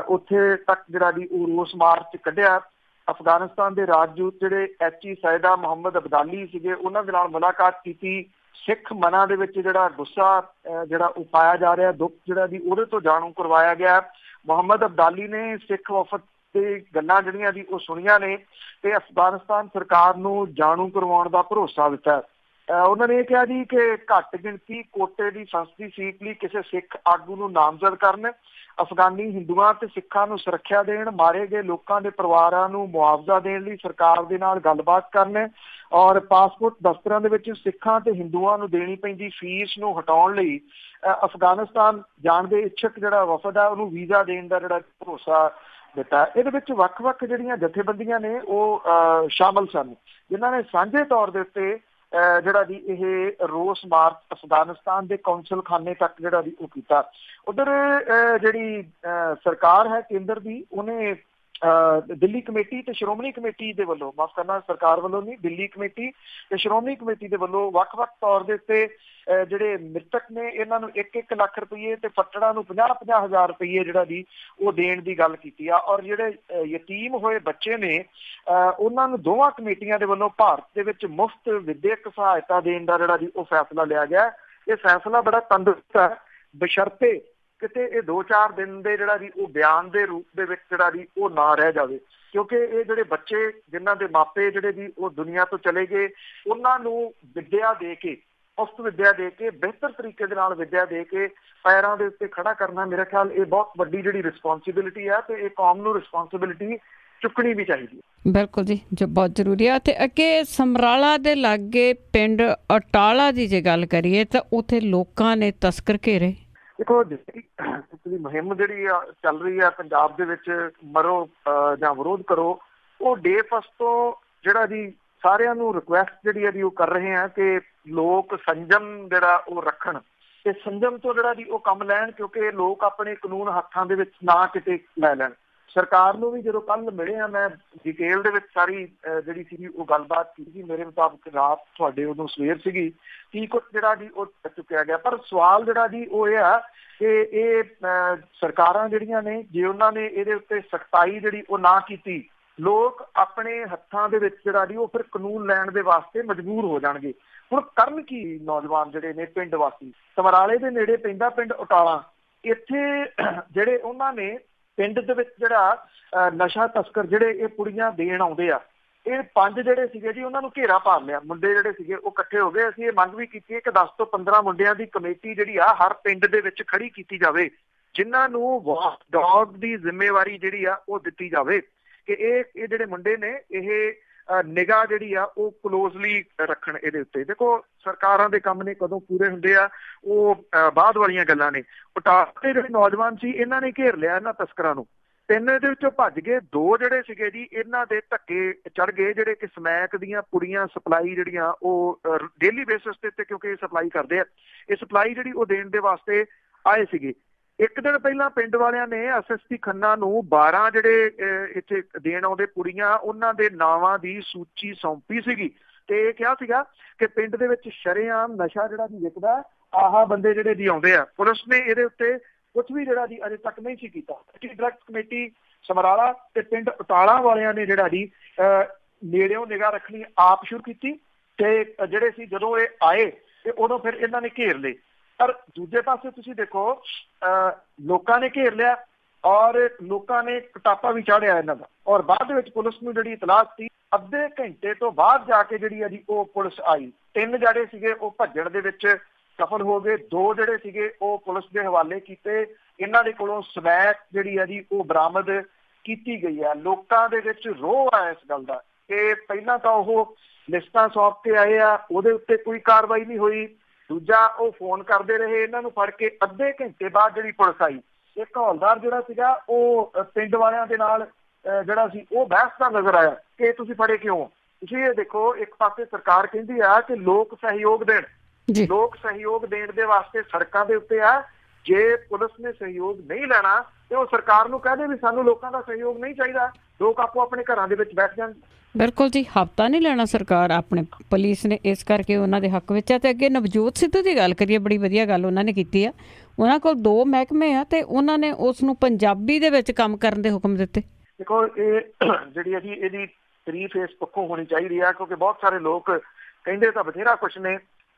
ਉੱਥੇ ਤੱਕ ਜਿਹੜਾ ਜੀ ਉਹ ਰੋਸ ਮਾਰਚ ਕੱਢਿਆ। ਅਫਗਾਨਿਸਤਾਨ ਦੇ ਰਾਜਦੂਤ ਜਿਹੜੇ HE ਸੈਦਾ ਮੁਹੰਮਦ ਅਬਦਾਲੀ ਸੀਗੇ ਉਹਨਾਂ ਦੇ ਨਾਲ ਮੁਲਾਕਾਤ ਕੀਤੀ। ਸਿੱਖ ਮਨਾਂ ਦੇ ਵਿੱਚ ਜਿਹੜਾ ਗੁੱਸਾ ਜਿਹੜਾ ਉਹ ਪਾਇਆ ਜਾ ਰਿਹਾ, ਦੁੱਖ ਜਿਹੜਾ ਜੀ ਉਹਦੇ ਤੋਂ ਜਾਣੂ ਕਰਵਾਇਆ ਗਿਆ। ਮੁਹੰਮਦ ਅਬਦਾਲੀ ਨੇ ਸਿੱਖ ਵਫਦ ਤੇ ਗੱਲਾਂ ਜਿਹੜੀਆਂ ਜੀ ਉਹ ਸੁਣੀਆਂ ਨੇ ਤੇ ਅਫਗਾਨਿਸਤਾਨ ਸਰਕਾਰ ਨੂੰ ਜਾਣੂ ਕਰਵਾਉਣ ਦਾ ਭਰੋਸਾ ਦਿੱਤਾ। ਉਹਨਾਂ ਨੇ ਇਹ ਕਿਹਾ ਜੀ ਕਿ ਘੱਟ ਗਿਣਤੀ ਕੋਟੇ ਦੀ ਸੰਸਦੀ ਸੀਟ ਲਈ ਕਿਸੇ ਸਿੱਖ ਆਗੂ ਨੂੰ ਨਾਮਜ਼ਦ ਕਰਨ, ਅਫਗਾਨੀ ਹਿੰਦੂਆਂ ਤੇ ਸਿੱਖਾਂ ਨੂੰ ਸੁਰੱਖਿਆ ਦੇਣ, ਮਾਰੇ ਗਏ ਲੋਕਾਂ ਦੇ ਪਰਿਵਾਰਾਂ ਨੂੰ ਮੁਆਵਜ਼ਾ ਦੇਣ ਲਈ ਸਰਕਾਰ ਦੇ ਨਾਲ ਗੱਲਬਾਤ ਕਰਨ, ਔਰ ਪਾਸਪੋਰਟ ਦਫ਼ਤਰਾਂ ਦੇ ਵਿੱਚ ਸਿੱਖਾਂ ਤੇ ਹਿੰਦੂਆਂ ਨੂੰ ਦੇਣੀ ਪੈਂਦੀ ਫੀਸ ਨੂੰ ਹਟਾਉਣ ਲਈ ਅਫਗਾਨਿਸਤਾਨ ਜਾਣ ਦੇ ਇੱਛੁਕ ਜਿਹੜਾ ਵਫਦ ਆ ਉਹਨੂੰ ਵੀਜ਼ਾ ਦੇਣ ਦਾ ਜਿਹੜਾ ਭਰੋਸਾ ਦਿੱਤਾ। ਇਹਦੇ ਵਿੱਚ ਵੱਖ-ਵੱਖ ਜਿਹੜੀਆਂ ਜਥੇਬੰਦੀਆਂ ਨੇ ਉਹ ਸ਼ਾਮਲ ਸਨ, ਜਿਨ੍ਹਾਂ ਨੇ ਸਾਂਝੇ ਤੌਰ ਦੇ ਉੱਤੇ ਜਿਹੜਾ ਜੀ ਇਹ ਰੋਸ ਮਾਰਚ ਅਫਗਾਨਿਸਤਾਨ ਦੇ ਕੌਂਸਲ ਖਾਨੇ ਤੱਕ ਜਿਹੜਾ ਜੀ ਉਹ ਕੀਤਾ। ਉਧਰ ਜਿਹੜੀ ਸਰਕਾਰ ਹੈ ਕੇਂਦਰ ਦੀ, ਉਹਨੇ ਦਿੱਲੀ ਕਮੇਟੀ ਤੇ ਸ਼੍ਰੋਮਣੀ ਕਮੇਟੀ ਦੇ ਵੱਲੋਂ, ਮਾਫ ਕਰਨਾ ਸਰਕਾਰ ਵੱਲੋਂ ਨਹੀਂ, ਦਿੱਲੀ ਕਮੇਟੀ ਤੇ ਸ਼੍ਰੋਮਣੀ ਕਮੇਟੀ ਦੇ ਵੱਲੋਂ ਵੱਖ-ਵੱਖ ਤੌਰ ਦੇ ਉੱਤੇ ਜਿਹੜੇ ਮ੍ਰਿਤਕ ਨੇ ਇਹਨਾਂ ਨੂੰ 1-1 ਲੱਖ ਰੁਪਏ ਤੇ ਫੱਟੜਾਂ ਨੂੰ 50-50 ਹਜ਼ਾਰ ਰੁਪਏ ਜਿਹੜਾ ਜੀ ਉਹ ਦੇਣ ਦੀ ਗੱਲ ਕੀਤੀ ਆ। ਔਰ ਜਿਹੜੇ ਯਤੀਮ ਹੋਏ ਬੱਚੇ ਨੇ ਉਹਨਾਂ ਨੂੰ ਦੋਵਾਂ ਕਮੇਟੀਆਂ ਦੇ ਵੱਲੋਂ ਭਾਰਤ ਦੇ ਵਿੱਚ ਮੁਫਤ ਵਿਦਿਅਕ ਸਹਾਇਤਾ ਦੇਣ ਦਾ ਜਿਹੜਾ ਜੀ ਉਹ ਫੈਸਲਾ ਲਿਆ ਗਿਆ। ਇਹ ਫੈਸਲਾ ਬੜਾ ਤੰਦਰੁਸਤ ਹੈ, ਬਸ਼ਰਤੇ ਕਿਤੇ ਇਹ 2-4 ਦਿਨ ਦੇ ਜਿਹੜਾ ਜੀ ਉਹ ਬਿਆਨ ਦੇ ਰੂਪ ਦੇ ਵਿੱਚ ਜਿਹੜਾ ਜੀ ਉਹ ਨਾ ਰਹਿ ਜਾਵੇ, ਕਿਉਂਕਿ ਇਹ ਜਿਹੜੇ ਬੱਚੇ ਜਿਨ੍ਹਾਂ ਦੇ ਮਾਪੇ ਜਿਹੜੇ ਜੀ ਉਹ ਦੁਨੀਆ ਤੋਂ ਚਲੇ ਗਏ, ਉਹਨਾਂ ਨੂੰ ਵਿੱਦਿਆ ਦੇ ਕੇ, ਮੁਫਤ ਵਿੱਦਿਆ ਦੇ ਕੇ, ਬਿਹਤਰ ਤਰੀਕੇ ਦੇ ਨਾਲ ਵਿੱਦਿਆ ਦੇ ਕੇ ਪੈਰਾਂ ਦੇ ਉੱਤੇ ਖੜਾ ਕਰਨਾ, ਮੇਰਾ ਖਿਆਲ ਇਹ ਬਹੁਤ ਵੱਡੀ ਜਿਹੜੀ ਰਿਸਪੌਂਸਿਬਿਲਿਟੀ ਹੈ ਤੇ ਇਹ ਕੌਮ ਨੂੰ ਰਿਸਪੌਂਸਿਬਿਲਿਟੀ ਚੁੱਕਣੀ ਵੀ ਚਾਹੀਦੀ ਹੈ। ਬਿਲਕੁਲ ਜੀ, ਜੋ ਬਹੁਤ ਜ਼ਰੂਰੀ ਹੈ। ਤੇ ਅੱਗੇ ਸਮਰਾਲਾ ਦੇ ਲਾਗੇ ਪਿੰਡ ਅਟਾਲਾ ਦੀ ਜੇ ਗੱਲ ਕਰੀਏ ਤਾਂ ਉੱਥੇ ਲੋਕਾਂ ਨੇ ਤਸਕਰ ਘੇਰੇ। ਦੇਖੋ ਜਿਹੜੀ ਮੁਹਿੰਮ ਜਿਹੜੀ ਚੱਲ ਰਹੀ ਹੈ ਪੰਜਾਬ ਦੇ ਵਿੱਚ, ਮਰੋ ਜਾਂ ਵਿਰੋਧ ਕਰੋ, ਉਹ ਡੇ ਫਸਟ ਤੋਂ ਜਿਹੜਾ ਜੀ ਸਾਰਿਆਂ ਨੂੰ ਰਿਕੁਐਸਟ ਜਿਹੜੀ ਹੈ ਜੀ ਉਹ ਕਰ ਰਹੇ ਆ ਕਿ ਲੋਕ ਸੰਜਮ ਜਿਹੜਾ ਉਹ ਰੱਖਣ ਤੇ ਸੰਜਮ ਤੋਂ ਜਿਹੜਾ ਜੀ ਉਹ ਕੰਮ ਲੈਣ, ਕਿਉਂਕਿ ਲੋਕ ਆਪਣੇ ਕਾਨੂੰਨ ਹੱਥਾਂ ਦੇ ਵਿੱਚ ਨਾ ਕਿਤੇ ਲੈ ਲੈਣ। ਸਰਕਾਰ ਨੂੰ ਵੀ ਜਦੋਂ ਕੱਲ ਮਿਲੇ ਆ, ਮੈਂ ਡਿਟੇਲ ਦੇ ਵਿੱਚ ਸਾਰੀ ਜਿਹੜੀ ਸੀਗੀ ਉਹ ਗੱਲਬਾਤ ਕੀਤੀ। ਮੇਰੇ ਮੁਤਾਬਕ ਰਾਤ ਤੁਹਾਡੇ ਉਦੋਂ ਸਵੇਰ ਸੀਗੀ ਕੀ ਕੁਝ ਜਿਹੜਾ ਜੀ ਉਹ ਚੁੱਕਿਆ ਗਿਆ। ਪਰ ਸਵਾਲ ਜਿਹੜਾ ਜੀ ਉਹ ਇਹ ਆ ਕਿ ਇਹ ਸਰਕਾਰਾਂ ਜਿਹੜੀਆਂ ਨੇ, ਜੇ ਉਹਨਾਂ ਨੇ ਇਹਦੇ ਉੱਤੇ ਸਖਤਾਈ ਜਿਹੜੀ ਉਹ ਨਾ ਕੀਤੀ, ਲੋਕ ਆਪਣੇ ਹੱਥਾਂ ਦੇ ਵਿੱਚ ਜਿਹੜਾ ਜੀ ਉਹ ਫਿਰ ਕਾਨੂੰਨ ਲੈਣ ਦੇ ਵਾਸਤੇ ਮਜਬੂਰ ਹੋ ਜਾਣਗੇ। ਹੁਣ ਕਰਨ ਕੀ ਨੌਜਵਾਨ ਜਿਹੜੇ ਨੇ ਪਿੰਡ ਵਾਸੀ? ਸਮਰਾਲੇ ਦੇ ਨੇੜੇ ਪੈਂਦਾ ਪਿੰਡ ਅਟਾਲਾ, ਇੱਥੇ ਜਿਹੜੇ ਉਹਨਾਂ ਨੇ ਪਿੰਡ ਦੇ ਵਿੱਚ ਜਿਹੜਾ ਨਸ਼ਾ ਤਸਕਰ ਜਿਹੜੇ ਇਹ ਕੁੜੀਆਂ ਦੇਣ ਆਉਂਦੇ ਆ, ਇਹ 5 ਜਿਹੜੇ ਸੀਗੇ ਜੀ ਉਹਨਾਂ ਨੂੰ ਘੇਰਾ ਪਾ ਲਿਆ। ਮੁੰਡੇ ਜਿਹੜੇ ਸੀਗੇ ਉਹ ਇਕੱਠੇ ਹੋ ਗਏ। ਅਸੀਂ ਇਹ ਮੰਗ ਵੀ ਕੀਤੀ ਹੈ ਕਿ 10 ਤੋਂ 15 ਮੁੰਡਿਆਂ ਦੀ ਕਮੇਟੀ ਜਿਹੜੀ ਆ ਹਰ ਪਿੰਡ ਦੇ ਵਿੱਚ ਖੜੀ ਕੀਤੀ ਜਾਵੇ, ਜਿਨ੍ਹਾਂ ਨੂੰ ਵਾਚ ਡੌਗ ਦੀ ਜ਼ਿੰਮੇਵਾਰੀ ਜਿਹੜੀ ਆ ਉਹ ਦਿੱਤੀ ਜਾਵੇ ਕਿ ਇਹ ਜਿਹੜੇ ਮੁੰਡੇ ਨੇ ਇਹ ਨਿਗਾਹ ਜਿਹੜੀ ਆ ਉਹ ਕਲੋਜ਼ਲੀ ਰੱਖਣ ਇਹਦੇ ਉੱਤੇ। ਦੇਖੋ ਸਰਕਾਰਾਂ ਦੇ ਕੰਮ ਨੇ ਕਦੋਂ ਪੂਰੇ ਹੁੰਦੇ ਆ ਉਹ ਬਾਅਦ ਵਾਲੀਆਂ ਗੱਲਾਂ ਨੇ। ਅਟਾਲਾ ਦੇ ਜਿਹੜੇ ਨੌਜਵਾਨ ਸੀ ਇਹਨਾਂ ਨੇ ਘੇਰ ਲਿਆ ਇਹਨਾਂ ਤਸਕਰਾਂ ਨੂੰ, 3 ਦੇ ਵਿੱਚੋਂ ਭੱਜ ਗਏ, 2 ਜਿਹੜੇ ਸੀਗੇ ਜੀ ਇਹਨਾਂ ਦੇ ਧੱਕੇ ਚੜ ਗਏ, ਜਿਹੜੇ ਕਿ ਸਮੈਕ ਦੀਆਂ ਪੁੜੀਆਂ ਸਪਲਾਈ ਜਿਹੜੀਆਂ ਉਹ ਡੇਲੀ ਬੇਸਿਸ ਦੇ ਉੱਤੇ, ਕਿਉਂਕਿ ਇਹ ਸਪਲਾਈ ਕਰਦੇ ਆ, ਇਹ ਸਪਲਾਈ ਜਿਹੜੀ ਉਹ ਦੇਣ ਦੇ ਵਾਸਤੇ ਆਏ ਸੀਗੇ। 1 ਦਿਨ ਪਹਿਲਾਂ ਪਿੰਡ ਵਾਲਿਆਂ ਨੇ SSP ਖੰਨਾ ਨੂੰ 12 ਜਿਹੜੇ ਇੱਥੇ ਦੇਣ ਆਉਂਦੇ ਕੁੜੀਆਂ, ਉਹਨਾਂ ਦੇ ਨਾਵਾਂ ਦੀ ਸੂਚੀ ਸੌਂਪੀ ਸੀਗੀ ਤੇ ਇਹ ਕਿਹਾ ਸੀਗਾ ਕਿ ਪਿੰਡ ਦੇ ਵਿੱਚ ਸ਼ਰੇਆਮ ਨਸ਼ਾ ਜਿਹੜਾ ਜੀ ਵਿਕਦਾ, ਆਹ ਬੰਦੇ ਜਿਹੜੇ ਜੀ ਆਉਂਦੇ ਆ। ਪੁਲਿਸ ਨੇ ਇਹਦੇ ਉੱਤੇ ਕੁਝ ਵੀ ਜਿਹੜਾ ਜੀ ਅਜੇ ਤੱਕ ਨਹੀਂ ਸੀ ਕੀਤਾ। ਡਰੱਗਸ ਕਮੇਟੀ ਸਮਰਾਲਾ ਤੇ ਪਿੰਡ ਅਟਾਲਾ ਵਾਲਿਆਂ ਨੇ ਜਿਹੜਾ ਜੀ ਨੇੜਿਓਂ ਨਿਗਾਹ ਰੱਖਣੀ ਆਪ ਸ਼ੁਰੂ ਕੀਤੀ ਤੇ ਜਿਹੜੇ ਸੀ ਜਦੋਂ ਇਹ ਆਏ ਤੇ ਉਦੋਂ ਫਿਰ ਇਹਨਾਂ ਨੇ ਘੇਰ ਲਏ। ਪਰ ਦੂਜੇ ਪਾਸੇ ਤੁਸੀਂ ਦੇਖੋ ਲੋਕਾਂ ਨੇ ਘੇਰ ਲਿਆ ਔਰ ਲੋਕਾਂ ਨੇ ਕਟਾਪਾ ਵੀ ਚਾੜਿਆ ਇਹਨਾਂ ਦਾ, ਔਰ ਬਾਅਦ ਦੇ ਵਿੱਚ ਪੁਲਿਸ ਨੂੰ ਜਿਹੜੀ ਇਤਲਾਹ ਸੀ, ਅੱਧੇ ਘੰਟੇ ਤੋਂ ਬਾਅਦ ਜਾ ਕੇ ਜਿਹੜੀ ਆ ਜੀ ਉਹ ਪੁਲਿਸ ਆਈ। 3 ਜਿਹੜੇ ਸੀਗੇ ਉਹ ਭੱਜਣ ਦੇ ਵਿੱਚ ਸਫਲ ਹੋ ਗਏ, 2 ਜਿਹੜੇ ਸੀਗੇ ਉਹ ਪੁਲਿਸ ਦੇ ਹਵਾਲੇ ਕੀਤੇ। ਇਹਨਾਂ ਦੇ ਕੋਲੋਂ ਸਮੈਕ ਜਿਹੜੀ ਆ ਜੀ ਉਹ ਬਰਾਮਦ ਕੀਤੀ ਗਈ ਹੈ। ਲੋਕਾਂ ਦੇ ਵਿੱਚ ਰੋਹ ਆ ਇਸ ਗੱਲ ਦਾ ਕਿ ਪਹਿਲਾਂ ਤਾਂ ਉਹ ਲਿਸਟਾਂ ਸੌਂਪ ਕੇ ਆਏ ਆ, ਉਹਦੇ ਉੱਤੇ ਕੋਈ ਕਾਰਵਾਈ ਨਹੀਂ ਹੋਈ। ਦੂਜਾ ਉਹ ਫੋਨ ਕਰਦੇ ਰਹੇ ਇਹਨਾਂ ਨੂੰ ਫੜ ਕੇ, ਅੱਧੇ ਘੰਟੇ ਬਾਅਦ ਜਿਹੜੀ ਪੁਲਿਸ ਆਈ। ਇੱਕ ਹੌਲਦਾਰ ਜਿਹੜਾ ਸੀਗਾ ਉਹ ਪਿੰਡ ਵਾਲਿਆਂ ਦੇ ਨਾਲ ਜਿਹੜਾ ਸੀ ਉਹ ਬਹਿਸ ਦਾ ਨਜ਼ਰ ਆਇਆ ਕਿ ਤੁਸੀਂ ਫੜੇ ਕਿਉਂ? ਤੁਸੀਂ ਇਹ ਦੇਖੋ, ਇੱਕ ਪਾਸੇ ਸਰਕਾਰ ਕਹਿੰਦੀ ਆ ਕਿ ਲੋਕ ਸਹਿਯੋਗ ਦੇਣ, ਲੋਕ ਸਹਿਯੋਗ ਦੇਣ ਦੇ ਵਾਸਤੇ ਸੜਕਾਂ ਦੇ ਉੱਤੇ ਆ। ਜੇ ਪੁਲਿਸ ਨੇ ਸਹਿਯੋਗ ਨਹੀਂ ਲੈਣਾ ਤੇ ਉਹ ਸਰਕਾਰ ਨੂੰ ਕਹਦੇ ਵੀ ਸਾਨੂੰ ਲੋਕਾਂ ਦਾ ਸਹਿਯੋਗ ਨਹੀਂ ਚਾਹੀਦਾ, ਲੋਕ ਆਪੋ ਆਪਣੇ ਘਰਾਂ ਦੇ ਵਿੱਚ ਬੈਠ ਜਾਣ। ਬਿਲਕੁਲ ਜੀ, ਹਫ਼ਤਾ ਨਹੀਂ ਲੈਣਾ ਸਰਕਾਰ ਆਪਣੇ ਪੁਲਿਸ ਨੇ, ਇਸ ਕਰਕੇ ਉਹਨਾਂ ਦੇ ਹੱਕ ਵਿੱਚ ਆ। ਤੇ ਅੱਗੇ ਨਵਜੋਤ ਸਿੱਧੂ ਦੀ ਗੱਲ ਕਰੀਏ, ਬੜੀ ਵਧੀਆ ਗੱਲ ਉਹਨਾਂ ਨੇ ਕੀਤੀ ਆ। ਉਹਨਾਂ ਕੋਲ 2 ਮਹਿਕਮੇ ਆ ਤੇ ਉਹਨਾਂ ਨੇ ਉਸ ਨੂੰ ਪੰਜਾਬੀ ਦੇ ਵਿੱਚ ਕੰਮ ਕਰਨ ਦੇ ਹੁਕਮ ਦਿੱਤੇ। ਦੇਖੋ ਇਹ ਜਿਹੜੀ ਹੈ ਜੀ ਇਹਦੀ ਤਾਰੀਫ ਇਸ ਪੱਖੋਂ ਹੋਣੀ ਚਾਹੀਦੀ ਆ ਕਿਉਂਕਿ ਬਹੁਤ ਸਾਰੇ ਲੋਕ ਕਹਿੰਦੇ ਤਾਂ ਬਥੇਰਾ ਕੁਛ ਨੇ,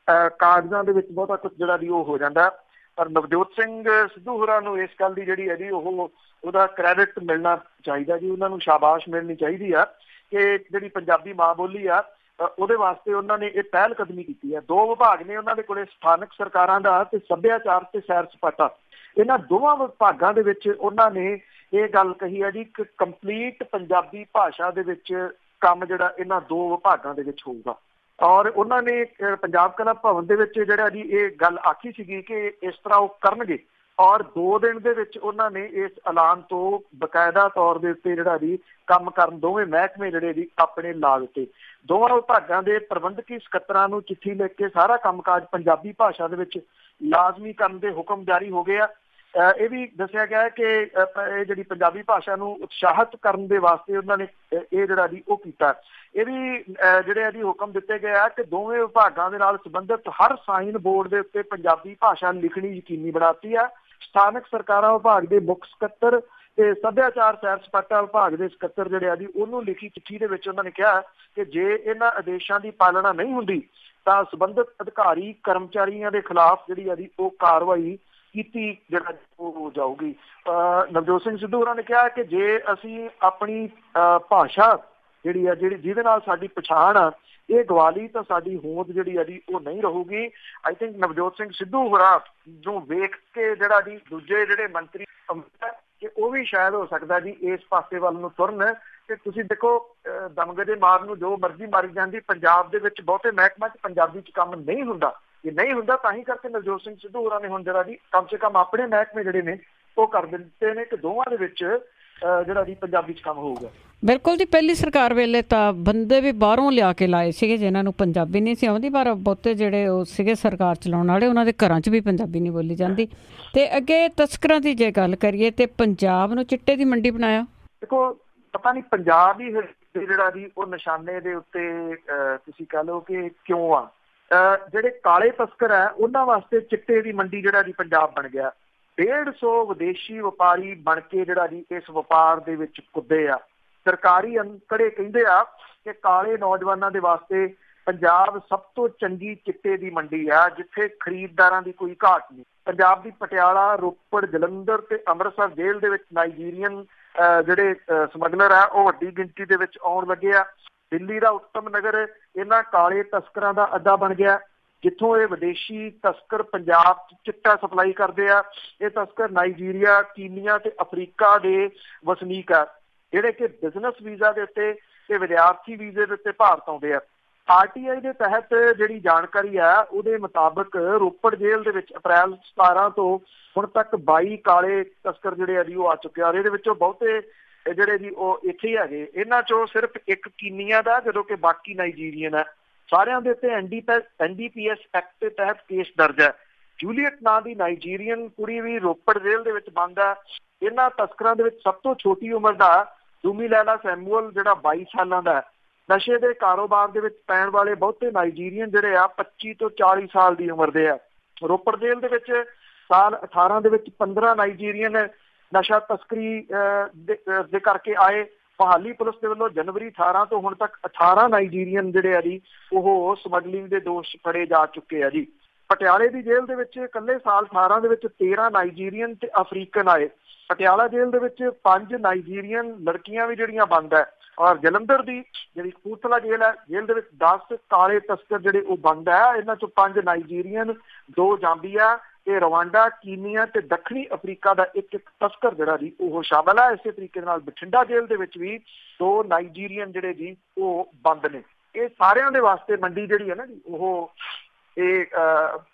ਕਾਗਜ਼ਾਂ ਦੇ ਵਿੱਚ ਬਹੁਤਾ ਕੁਛ ਜਿਹੜਾ ਜੀ ਉਹ ਹੋ ਜਾਂਦਾ, ਪਰ ਨਵਜੋਤ ਸਿੰਘ ਸਿੱਧੂ ਹੋਰਾਂ ਨੂੰ ਇਸ ਗੱਲ ਦੀ ਜਿਹੜੀ ਹੈ ਜੀ ਉਹਦਾ ਕ੍ਰੈਡਿਟ ਮਿਲਣਾ ਚਾਹੀਦਾ ਜੀ, ਉਹਨਾਂ ਨੂੰ ਸ਼ਾਬਾਸ਼ ਮਿਲਣੀ ਚਾਹੀਦੀ ਆ ਕਿ ਜਿਹੜੀ ਪੰਜਾਬੀ ਮਾਂ ਬੋਲੀ ਆ ਉਹਦੇ ਵਾਸਤੇ ਉਹਨਾਂ ਨੇ ਇਹ ਪਹਿਲ ਕਦਮੀ ਕੀਤੀ ਹੈ। 2 ਵਿਭਾਗ ਨੇ ਉਹਨਾਂ ਦੇ ਕੋਲੇ, ਸਥਾਨਕ ਸਰਕਾਰਾਂ ਦਾ ਤੇ ਸੱਭਿਆਚਾਰ ਤੇ ਸੈਰ ਸਪਾਟਾ। ਇਹਨਾਂ ਦੋਵਾਂ ਵਿਭਾਗਾਂ ਦੇ ਵਿੱਚ ਉਹਨਾਂ ਨੇ ਇਹ ਗੱਲ ਕਹੀ ਹੈ ਜੀ ਕਿ ਕੰਪਲੀਟ ਪੰਜਾਬੀ ਭਾਸ਼ਾ ਦੇ ਵਿੱਚ ਕੰਮ ਜਿਹੜਾ ਇਹਨਾਂ 2 ਵਿਭਾਗਾਂ ਦੇ ਵਿੱਚ ਹੋਊਗਾ। ਔਰ ਉਹਨਾਂ ਨੇ ਪੰਜਾਬ ਕਲਾ ਭਵਨ ਦੇ ਵਿੱਚ ਜਿਹੜਾ ਜੀ ਇਹ ਗੱਲ ਆਖੀ ਸੀਗੀ ਕਿ ਇਸ ਤਰ੍ਹਾਂ ਉਹ ਕਰਨਗੇ। ਔਰ 2 ਦਿਨ ਦੇ ਵਿੱਚ ਉਹਨਾਂ ਨੇ ਇਸ ਐਲਾਨ ਤੋਂ ਬਕਾਇਦਾ ਤੌਰ ਦੇ ਉੱਤੇ ਜਿਹੜਾ ਜੀ ਕੰਮ ਕਰਨ ਦੋਵੇਂ ਮਹਿਕਮੇ ਜਿਹੜੇ ਜੀ ਆਪਣੇ ਲਾ ਦਿੱਤੇ। ਦੋਵਾਂ ਵਿਭਾਗਾਂ ਦੇ ਪ੍ਰਬੰਧਕੀ ਸਕੱਤਰਾਂ ਨੂੰ ਚਿੱਠੀ ਲਿਖ ਕੇ ਸਾਰਾ ਕੰਮਕਾਜ ਪੰਜਾਬੀ ਭਾਸ਼ਾ ਦੇ ਵਿੱਚ ਲਾਜ਼ਮੀ ਕਰਨ ਦੇ ਹੁਕਮ ਜਾਰੀ ਹੋ ਗਏ ਆ। ਇਹ ਵੀ ਦੱਸਿਆ ਗਿਆ ਕਿ ਇਹ ਜਿਹੜੀ ਪੰਜਾਬੀ ਭਾਸ਼ਾ ਨੂੰ ਉਤਸ਼ਾਹਿਤ ਕਰਨ ਦੇ ਵਾਸਤੇ ਉਹਨਾਂ ਨੇ ਇਹ ਜਿਹੜਾ ਜੀ ਉਹ ਕੀਤਾ। ਇਹ ਵੀ ਜਿਹੜੇ ਆ ਜੀ ਹੁਕਮ ਦਿੱਤੇ ਗਏ ਆ ਕਿ ਦੋਵੇਂ ਵਿਭਾਗਾਂ ਦੇ ਨਾਲ ਸੰਬੰਧਿਤ ਹਰ ਸਾਈਨ ਬੋਰਡ ਦੇ ਉੱਤੇ ਪੰਜਾਬੀ ਭਾਸ਼ਾ ਲਿਖਣੀ ਯਕੀਨੀ ਬਣਾਤੀ ਆ। ਸਥਾਨਕ ਸਰਕਾਰਾਂ ਵਿਭਾਗ ਦੇ ਮੁੱਖ ਸਕੱਤਰ ਤੇ ਸੱਭਿਆਚਾਰ ਸੈਰ ਸਪਾਟਾ ਵਿਭਾਗ ਦੇ ਸਕੱਤਰ ਜਿਹੜੇ ਆ ਜੀ ਉਹਨੂੰ ਲਿਖੀ ਚਿੱਠੀ ਦੇ ਵਿੱਚ ਉਹਨਾਂ ਨੇ ਕਿਹਾ ਕਿ ਜੇ ਇਹਨਾਂ ਆਦੇਸ਼ਾਂ ਦੀ ਪਾਲਣਾ ਨਹੀਂ ਹੁੰਦੀ ਤਾਂ ਸੰਬੰਧਿਤ ਅਧਿਕਾਰੀ ਕਰਮਚਾਰੀਆਂ ਦੇ ਖਿਲਾਫ ਜਿਹੜੀ ਆ ਜੀ ਉਹ ਕਾਰਵਾਈ ਕੀਤੀ ਜਿਹੜਾ ਉਹ ਜਾਊਗੀ। ਨਵਜੋਤ ਸਿੰਘ ਸਿੱਧੂ ਹੋਰਾਂ ਨੇ ਕਿਹਾ ਕਿ ਜੇ ਅਸੀਂ ਆਪਣੀ ਭਾਸ਼ਾ ਜਿਹੜੀ ਆ ਜਿਹਦੇ ਨਾਲ ਸਾਡੀ ਪਛਾਣ ਆ ਇਹ ਗਵਾ ਲਈ ਤਾਂ ਸਾਡੀ ਹੋਂਦ ਜਿਹੜੀ ਆ ਜੀ ਉਹ ਨਹੀਂ ਰਹੂਗੀ। ਆਈ ਥਿੰਕ ਨਵਜੋਤ ਸਿੰਘ ਸਿੱਧੂ ਹੋਰਾਂ ਨੂੰ ਵੇਖ ਕੇ ਜਿਹੜਾ ਜੀ ਦੂਜੇ ਜਿਹੜੇ ਮੰਤਰੀ ਕਿ ਉਹ ਵੀ ਸ਼ਾਇਦ ਹੋ ਸਕਦਾ ਜੀ ਇਸ ਪਾਸੇ ਵੱਲ ਨੂੰ ਤੁਰਨ। ਤੇ ਤੁਸੀਂ ਦੇਖੋ ਦਮਗਜੇ ਮਾਰ ਨੂੰ ਜੋ ਮਰਜ਼ੀ ਮਾਰੀ ਜਾਂਦੀ, ਪੰਜਾਬ ਦੇ ਵਿੱਚ ਬਹੁਤੇ ਮਹਿਕਮਾ 'ਚ ਪੰਜਾਬੀ 'ਚ ਕੰਮ ਨਹੀਂ ਹੁੰਦਾ। ਇਹ ਨਹੀਂ ਹੁੰਦਾ ਤਾਂ ਹੀ ਕਰਕੇ ਨਵਜੋਤ ਸਿੰਘ ਸਿੱਧੂ ਹੋਰਾਂ ਨੇ ਹੁਣ ਜਿਹੜਾ ਜੀ ਕਮ ਸੇ ਕਮ ਆਪਣੇ ਮਹਿਕਮੇ ਜਿਹੜੇ ਨੇ ਉਹ ਕਰ ਦਿੱਤੇ ਨੇ ਕਿ ਦੋਵਾਂ ਦੇ ਵਿੱਚ ਜਿਹੜਾ ਜੀ ਪੰਜਾਬੀ 'ਚ ਕੰਮ ਹੋਊਗਾ। ਬਿਲਕੁਲ ਜੀ, ਪਹਿਲੀ ਸਰਕਾਰ ਵੇਲੇ ਤਾਂ ਬੰਦੇ ਵੀ ਬਾਹਰੋਂ ਲਿਆ ਕੇ ਲਾਏ ਸੀਗੇ ਜਿਨ੍ਹਾਂ ਨੂੰ ਪੰਜਾਬੀ ਨਹੀਂ ਸੀ ਆਉਂਦੀ, ਪਰ ਬਹੁਤੇ ਜਿਹੜੇ ਉਹ ਸੀਗੇ ਸਰਕਾਰ ਚਲਾਉਣ ਵਾਲੇ ਉਹਨਾਂ ਦੇ ਘਰਾਂ 'ਚ ਵੀ ਪੰਜਾਬੀ ਨਹੀਂ ਬੋਲੀ ਜਾਂਦੀ। ਤੇ ਅੱਗੇ ਤਸਕਰਾਂ ਦੀ ਜੇ ਗੱਲ ਕਰੀਏ ਤੇ ਪੰਜਾਬ ਨੂੰ ਚਿੱਟੇ ਦੀ ਮੰਡੀ ਬਣਾਇਆ। ਦੇਖੋ ਪਤਾ ਨਹੀਂ ਪੰਜਾਬ ਹੀ ਜਿਹੜਾ ਜੀ ਉਹ ਨਿਸ਼ਾਨੇ ਦੇ ਉੱਤੇ ਤੁਸੀਂ ਕਹਿ ਲਓ ਕਿ ਕਿਉਂ ਆ। ਜਿਹੜੇ ਕਾਲੇ ਤਸਕਰ ਹੈ ਉਹਨਾਂ ਵਾਸਤੇ ਚਿੱਟੇ ਦੀ ਮੰਡੀ ਜਿਹੜਾ ਜੀ ਪੰਜਾਬ ਬਣ ਗਿਆ। 150 ਵਿਦੇਸ਼ੀ ਵਪਾਰੀ ਬਣ ਕੇ ਜਿਹੜਾ ਜੀ ਇਸ ਵਪਾਰ ਦੇ ਵਿੱਚ ਕੁੱਦੇ ਆ। ਸਰਕਾਰੀ ਅੰਕੜੇ ਕਹਿੰਦੇ ਆ ਕਿ ਕਾਲੇ ਨੌਜਵਾਨਾਂ ਦੇ ਵਾਸਤੇ ਪੰਜਾਬ ਸਭ ਤੋਂ ਚੰਗੀ ਚਿੱਟੇ ਦੀ ਮੰਡੀ ਆ ਜਿੱਥੇ ਖਰੀਦਦਾਰਾਂ ਦੀ ਕੋਈ ਘਾਟ ਨਹੀਂ। ਪੰਜਾਬ ਦੀ ਪਟਿਆਲਾ, ਰੋਪੜ, ਜਲੰਧਰ ਤੇ ਅੰਮ੍ਰਿਤਸਰ ਜੇਲ੍ਹ ਦੇ ਵਿੱਚ ਨਾਈਜੀਰੀਅਨ ਜਿਹੜੇ ਸਮਗਲਰ ਆ ਉਹ ਵੱਡੀ ਗਿਣਤੀ ਦੇ ਵਿੱਚ ਆਉਣ ਲੱਗੇ ਆ। ਦਿੱਲੀ ਦਾ ਉੱਤਮ ਨਗਰ ਇਹਨਾਂ ਕਾਲੇ ਤਸਕਰਾਂ ਦਾ ਅੱਡਾ ਬਣ ਗਿਆ ਜਿੱਥੋਂ ਇਹ ਵਿਦੇਸ਼ੀ ਤਸਕਰ ਪੰਜਾਬ 'ਚ ਚਿੱਟਾ ਸਪਲਾਈ ਕਰਦੇ ਆ। ਇਹ ਤਸਕਰ ਨਾਈਜੀਰੀਆ, ਕੀਨੀਆ ਤੇ ਅਫਰੀਕਾ ਦੇ ਵਸਨੀਕ ਆ ਜਿਹੜੇ ਕਿ ਬਿਜ਼ਨਸ ਵੀਜ਼ਾ ਦੇ ਉੱਤੇ ਤੇ ਵਿਦਿਆਰਥੀ ਵੀਜ਼ੇ ਦੇ ਉੱਤੇ ਭਾਰਤ ਆਉਂਦੇ ਆ। RTI ਦੇ ਤਹਿਤ ਜਿਹੜੀ ਜਾਣਕਾਰੀ ਆ ਉਹਦੇ ਮੁਤਾਬਕ ਰੋਪੜ ਜੇਲ੍ਹ ਦੇ ਵਿੱਚ ਅਪ੍ਰੈਲ 17 ਤੋਂ ਹੁਣ ਤੱਕ 22 ਕਾਲੇ ਤਸਕਰ ਜਿਹੜੇ ਆ ਜੀ ਉਹ ਆ ਚੁੱਕੇ ਆ। ਇਹਦੇ ਵਿੱਚੋਂ ਬਹੁਤੇ ਜਿਹੜੇ ਜੀ ਉਹ ਇੱਥੇ ਹੀ ਹੈਗੇ। ਇਹਨਾਂ ਚੋਂ ਸਿਰਫ ਇੱਕ ਕੀਨੀਆ ਦਾ ਜਦੋਂ ਕਿ ਬਾਕੀ ਨਾਈਜੀਰੀਅਨ ਹੈ। ਸਾਰਿਆਂ ਦੇ ਉੱਤੇ NDPS ਐਕਟ ਦੇ ਤਹਿਤ ਕੇਸ ਦਰਜ ਹੈ। ਜੂਲੀਅਟ ਨਾਂ ਦੀ ਨਾਈਜੀਰੀਅਨ ਕੁੜੀ ਵੀ ਰੋਪੜ ਜੇਲ੍ਹ ਦੇ ਵਿੱਚ ਬੰਦ ਹੈ। ਇਹਨਾਂ ਤਸਕਰਾਂ ਦੇ ਵਿੱਚ ਸਭ ਤੋਂ ਛੋਟੀ ਉਮਰ ਦਾ ਦੁਮੀਲੈਲਾ ਸੈਮੂਅਲ ਜਿਹੜਾ 22 ਸਾਲਾਂ ਦਾ ਹੈ। ਨਸ਼ੇ ਦੇ ਕਾਰੋਬਾਰ ਦੇ ਵਿੱਚ ਪੈਣ ਵਾਲੇ ਬਹੁਤੇ ਨਾਈਜੀਰੀਅਨ ਜਿਹੜੇ ਆ 25 ਤੋਂ 40 ਸਾਲ ਦੀ ਉਮਰ ਦੇ ਆ। ਰੋਪੜ ਜੇਲ੍ਹ ਦੇ ਵਿੱਚ ਸਾਲ 18 ਦੇ ਵਿੱਚ 15 ਨਾਈਜੀਰੀਅਨ ਨਸ਼ਾ ਤਸਕਰੀ ਦੇ ਕਰਕੇ ਆਏ। ਮੋਹਾਲੀ ਪੁਲਿਸ ਦੇ ਵੱਲੋਂ ਜਨਵਰੀ 18 ਤੋਂ ਹੁਣ ਤੱਕ 18 ਨਾਈਜੀਰੀਅਨ ਜਿਹੜੇ ਆ ਜੀ ਉਹ ਸਮਗਲਿੰਗ ਦੇ ਦੋਸ਼ ਫੜੇ ਜਾ ਚੁੱਕੇ ਆ ਜੀ। ਪਟਿਆਲੇ ਦੀ ਜੇਲ੍ਹ ਦੇ ਵਿੱਚ ਇਕੱਲੇ ਸਾਲ 18 ਦੇ ਵਿੱਚ 13 ਨਾਈਜੀਰੀਅਨ ਤੇ ਅਫਰੀਕਨ ਆਏ। ਪਟਿਆਲਾ ਜੇਲ੍ਹ ਦੇ ਵਿੱਚ 5 ਨਾਈਜੀਰੀਅਨ ਲੜਕੀਆਂ ਵੀ ਜਿਹੜੀਆਂ ਬੰਦ ਹੈ। ਔਰ ਜਲੰਧਰ ਦੀ ਜਿਹੜੀ ਕਪੂਰਥਲਾ ਜੇਲ੍ਹ ਹੈ, ਜੇਲ੍ਹ ਦੇ ਵਿੱਚ 10 ਕਾਲੇ ਤਸਕਰ ਜਿਹੜੇ ਉਹ ਬੰਦ ਹੈ। ਇਹਨਾਂ ਚੋਂ 5 ਨਾਈਜੀਰੀਅਨ, 2 ਜਾਂਬੀਆ ਤੇ ਰਵਾਂਡਾ, ਕੀਨੀਆ ਤੇ ਦੱਖਣੀ ਅਫਰੀਕਾ ਦਾ ਇੱਕ ਤਸਕਰ ਜਿਹੜਾ ਜੀ ਉਹ ਸ਼ਾਮਲ ਹੈ। ਇਸੇ ਤਰੀਕੇ ਨਾਲ ਬਠਿੰਡਾ ਜੇਲ੍ਹ ਦੇ ਵਿੱਚ ਵੀ 2 ਨਾਈਜੀਰੀਅਨ ਜਿਹੜੇ ਜੀ ਉਹ ਬੰਦ ਨੇ। ਇਹ ਸਾਰਿਆਂ ਦੇ ਵਾਸਤੇ ਮੰਡੀ ਜਿਹੜੀ ਹੈ ਨਾ ਜੀ ਉਹ ਇਹ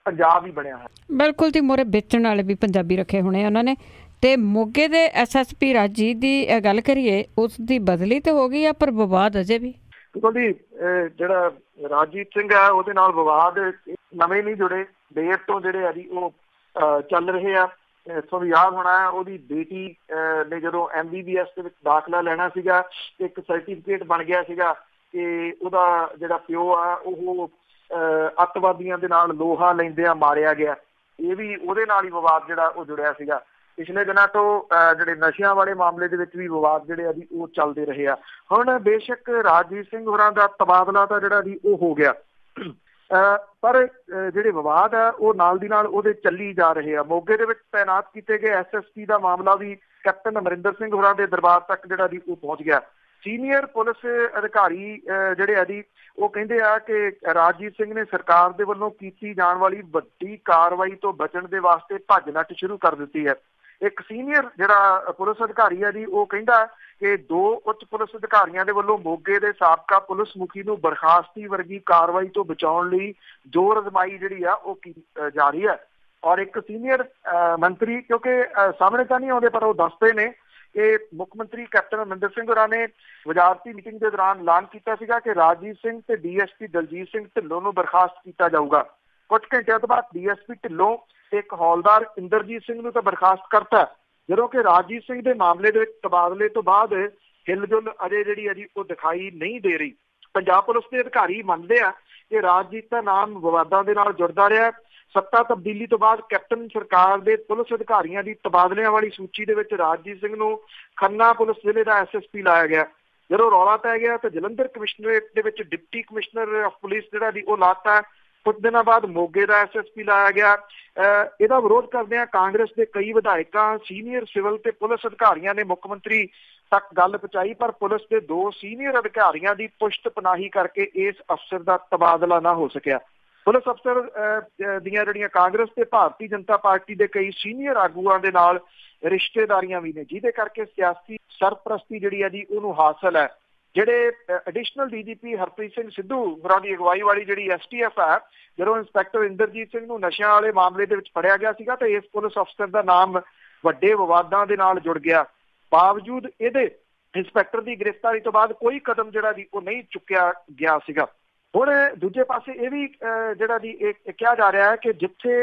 ਪੰਜਾਬ ਹੀ ਬਣਿਆ ਹੈ। ਬਿਲਕੁਲ ਜੀ, ਮੋਰੇ ਵੇਚਣ ਵਾਲੇ ਵੀ ਪੰਜਾਬੀ ਰੱਖੇ ਹੋਣੇ ਉਹਨਾਂ ਨੇ। ਤੇ ਮੋਗੇ ਦੇ SSP ਰਾਜੀਤ ਦੀ ਗੱਲ ਕਰੀਏ, ਉਸ ਦੀ ਬਦਲੀ ਤੇ ਹੋ ਗਈ ਆ ਪਰ ਵਿਵਾਦ ਅਜੇ ਵੀ। ਬਿਲਕੁਲ ਜੀ, ਜਿਹੜਾ ਰਾਜੀਤ ਸਿੰਘ ਹੈ ਉਹਦੇ ਨਾਲ ਵਿਵਾਦ ਨਵੇਂ ਨਹੀਂ ਜੁੜੇ, ਦੇਰ ਤੋਂ ਜਿਹੜੇ ਆ ਜੀ ਉਹ ਚੱਲ ਰਹੇ ਆ। ਇੱਥੋਂ ਵੀ ਯਾਦ ਹੋਣਾ ਉਹਦੀ ਬੇਟੀ ਨੇ ਜਦੋਂ MBBS ਦੇ ਵਿੱਚ ਦਾਖਲਾ ਲੈਣਾ ਸੀਗਾ ਇੱਕ ਸਰਟੀਫਿਕੇਟ ਬਣ ਗਿਆ ਸੀਗਾ ਕਿ ਉਹਦਾ ਜਿਹੜਾ ਪਿਓ ਆ ਉਹ ਅੱਤਵਾਦੀਆਂ ਦੇ ਨਾਲ ਲੋਹਾ ਲੈਂਦਿਆਂ ਮਾਰਿਆ ਗਿਆ। ਇਹ ਵੀ ਉਹਦੇ ਨਾਲ ਹੀ ਵਿਵਾਦ ਜਿਹੜਾ ਉਹ ਜੁੜਿਆ ਸੀਗਾ। ਪਿਛਲੇ ਦਿਨਾਂ ਤੋਂ ਜਿਹੜੇ ਨਸ਼ਿਆਂ ਵਾਲੇ ਮਾਮਲੇ ਦੇ ਵਿੱਚ ਵੀ ਵਿਵਾਦ ਜਿਹੜੇ ਆ ਜੀ ਉਹ ਚੱਲਦੇ ਰਹੇ ਆ। ਹੁਣ ਬੇਸ਼ੱਕ ਰਾਜਜੀਤ ਸਿੰਘ ਹੋਰਾਂ ਦਾ ਤਬਾਦਲਾ ਤਾਂ ਜਿਹੜਾ ਜੀ ਉਹ ਹੋ ਗਿਆ ਪਰ ਜਿਹੜੇ ਵਿਵਾਦ ਆ ਉਹ ਨਾਲ ਦੀ ਨਾਲ ਉਹਦੇ ਚੱਲੀ ਜਾ ਰਹੇ ਆ। ਮੋਗੇ ਦੇ ਵਿੱਚ ਤਾਇਨਾਤ ਕੀਤੇ ਗਏ SSP ਦਾ ਮਾਮਲਾ ਵੀ ਕੈਪਟਨ ਅਮਰਿੰਦਰ ਸਿੰਘ ਹੋਰਾਂ ਦੇ ਦਰਬਾਰ ਤੱਕ ਜਿਹੜਾ ਜੀ ਉਹ ਪਹੁੰਚ ਗਿਆ। ਸੀਨੀਅਰ ਪੁਲਿਸ ਅਧਿਕਾਰੀ ਜਿਹੜੇ ਆ ਜੀ ਉਹ ਕਹਿੰਦੇ ਆ ਕਿ ਰਾਜਜੀਤ ਸਿੰਘ ਨੇ ਸਰਕਾਰ ਦੇ ਵੱਲੋਂ ਕੀਤੀ ਜਾਣ ਵਾਲੀ ਵੱਡੀ ਕਾਰਵਾਈ ਤੋਂ ਬਚਣ ਦੇ ਵਾਸਤੇ ਭੱਜ ਨੱਠ ਸ਼ੁਰੂ ਕਰ ਦਿੱਤੀ ਹੈ। ਇੱਕ ਸੀਨੀਅਰ ਜਿਹੜਾ ਪੁਲਿਸ ਅਧਿਕਾਰੀ ਹੈ ਜੀ ਉਹ ਕਹਿੰਦਾ ਕਿ 2 ਉੱਚ ਪੁਲਿਸ ਅਧਿਕਾਰੀਆਂ ਦੇ ਵੱਲੋਂ ਮੋਗੇ ਦੇ ਸਾਬਕਾ ਪੁਲਿਸ ਮੁਖੀ ਨੂੰ ਬਰਖਾਸਤੀ ਵਰਗੀ ਕਾਰਵਾਈ ਤੋਂ ਬਚਾਉਣ ਲਈ ਜ਼ੋਰ ਅਜ਼ਮਾਈ ਜਿਹੜੀ ਆ ਉਹ ਜਾ ਰਹੀ ਹੈ। ਔਰ ਇੱਕ ਸੀਨੀਅਰ ਮੰਤਰੀ, ਕਿਉਂਕਿ ਸਾਹਮਣੇ ਤਾਂ ਨਹੀਂ ਆਉਂਦੇ ਪਰ ਉਹ ਦੱਸਦੇ ਨੇ ਕਿ ਮੁੱਖ ਮੰਤਰੀ ਕੈਪਟਨ ਅਮਰਿੰਦਰ ਸਿੰਘ ਹੋਰਾਂ ਨੇ ਵਜ਼ਾਰਤੀ ਮੀਟਿੰਗ ਦੇ ਦੌਰਾਨ ਐਲਾਨ ਕੀਤਾ ਸੀਗਾ ਕਿ ਰਾਜਜੀਤ ਸਿੰਘ ਤੇ ਡੀਐਸਪੀ ਦਲਜੀਤ ਸਿੰਘ ਢਿੱਲੋਂ ਨੂੰ ਬਰਖਾਸਤ ਕੀਤਾ ਜਾਊਗਾ। ਕੁਝ ਘੰਟਿਆਂ ਤੋਂ ਬਾਅਦ ਡੀਐਸਪੀ ਢਿੱਲੋਂ ਤੇ ਇੱਕ ਹੌਲਦਾਰ ਇੰਦਰਜੀਤ ਸਿੰਘ ਨੂੰ ਤਾਂ ਬਰਖਾਸਤ ਕਰਤਾ, ਜਦੋਂ ਕਿ ਰਾਜਜੀਤ ਸਿੰਘ ਦੇ ਮਾਮਲੇ ਦੇ ਵਿੱਚ ਤਬਾਦਲੇ ਤੋਂ ਬਾਅਦ ਹਿਲਜੁਲ ਅਜੇ ਜਿਹੜੀ ਹੈ ਜੀ ਉਹ ਦਿਖਾਈ ਨਹੀਂ ਦੇ ਰਹੀ। ਪੰਜਾਬ ਪੁਲਿਸ ਦੇ ਅਧਿਕਾਰੀ ਮੰਨਦੇ ਆ ਕਿ ਰਾਜਜੀਤ ਦਾ ਨਾਮ ਵਿਵਾਦਾਂ ਦੇ ਨਾਲ ਜੁੜਦਾ ਰਿਹਾ। ਸੱਤਾ ਤਬਦੀਲੀ ਤੋਂ ਬਾਅਦ ਕੈਪਟਨ ਸਰਕਾਰ ਦੇ ਪੁਲਿਸ ਅਧਿਕਾਰੀਆਂ ਦੀ ਤਬਾਦਲਿਆਂ ਵਾਲੀ ਸੂਚੀ ਦੇ ਵਿੱਚ ਰਾਜਜੀਤ ਸਿੰਘ ਨੂੰ ਖੰਨਾ ਪੁਲਿਸ ਜ਼ਿਲ੍ਹੇ ਦਾ ਐਸਐਸਪੀ ਲਾਇਆ ਗਿਆ। ਜਦੋਂ ਰੌਲਾ ਪੈ ਗਿਆ ਤਾਂ ਜਲੰਧਰ ਕਮਿਸ਼ਨਰੇਟ ਦੇ ਵਿੱਚ ਡਿਪਟੀ ਕਮਿਸ਼ਨਰ ਆਫ ਪੁਲਿਸ ਜਿਹੜਾ ਦੀ ਉਹ ਲਾਤਾ। ਕੁਝ ਦਿਨਾਂ ਬਾਅਦ ਮੋਗੇ ਦਾ ਐਸਐਸਪੀ ਲਾਇਆ ਗਿਆ। ਇਹਦਾ ਵਿਰੋਧ ਕਰਦਿਆਂ ਕਾਂਗਰਸ ਦੇ ਕਈ ਵਿਧਾਇਕਾਂ, ਸੀਨੀਅਰ ਸਿਵਲ ਤੇ ਪੁਲਿਸ ਅਧਿਕਾਰੀਆਂ ਨੇ ਮੁੱਖ ਮੰਤਰੀ ਤੱਕ ਗੱਲ ਪਹੁੰਚਾਈ, ਪਰ ਪੁਲਿਸ ਦੇ 2 ਸੀਨੀਅਰ ਅਧਿਕਾਰੀਆਂ ਦੀ ਪੁਸ਼ਤ ਪਨਾਹੀ ਕਰਕੇ ਇਸ ਅਫਸਰ ਦਾ ਤਬਾਦਲਾ ਨਾ ਹੋ ਸਕਿਆ। ਪੁਲਿਸ ਅਫਸਰ ਦੀਆਂ ਜਿਹੜੀਆਂ ਕਾਂਗਰਸ ਤੇ ਭਾਰਤੀ ਜਨਤਾ ਪਾਰਟੀ ਦੇ ਕਈ ਸੀਨੀਅਰ ਆਗੂਆਂ ਦੇ ਨਾਲ ਰਿਸ਼ਤੇਦਾਰੀਆਂ ਵੀ ਨੇ, ਜਿਹਦੇ ਕਰਕੇ ਸਿਆਸੀ ਸਰਪ੍ਰਸਤੀ ਜਿਹੜੀ ਹੈ ਜੀ ਉਹਨੂੰ ਹਾਸਲ ਹੈ। ਜਿਹੜੇ ਐਡੀਸ਼ਨਲ ਡੀਜੀਪੀ ਹਰਪ੍ਰੀਤ ਸਿੰਘ ਸਿੱਧੂ ਹੋਰਾਂ ਦੀ ਅਗਵਾਈ ਵਾਲੀ ਜਿਹੜੀ ਐਸਟੀਐਫ ਹੈ, ਜਦੋਂ ਇੰਸਪੈਕਟਰ ਇੰਦਰਜੀਤ ਸਿੰਘ ਨੂੰ ਨਸ਼ਿਆਂ ਵਾਲੇ ਮਾਮਲੇ ਦੇ ਵਿੱਚ ਫੜਿਆ ਗਿਆ ਸੀਗਾ ਤਾਂ ਇਸ ਪੁਲਿਸ ਅਫਸਰ ਦਾ ਨਾਮ ਵੱਡੇ ਵਿਵਾਦਾਂ ਦੇ ਨਾਲ ਜੁੜ ਗਿਆ। ਬਾਵਜੂਦ ਇਹਦੇ ਇੰਸਪੈਕਟਰ ਦੀ ਗ੍ਰਿਫਤਾਰੀ ਤੋਂ ਬਾਅਦ ਕੋਈ ਕਦਮ ਜਿਹੜਾ ਜੀ ਉਹ ਨਹੀਂ ਚੁੱਕਿਆ ਗਿਆ ਸੀਗਾ। ਹੁਣ ਦੂਜੇ ਪਾਸੇ ਇਹ ਵੀ ਜਿਹੜਾ ਜੀ ਇਹ ਕਿਹਾ ਜਾ ਰਿਹਾ ਹੈ ਕਿ ਜਿੱਥੇ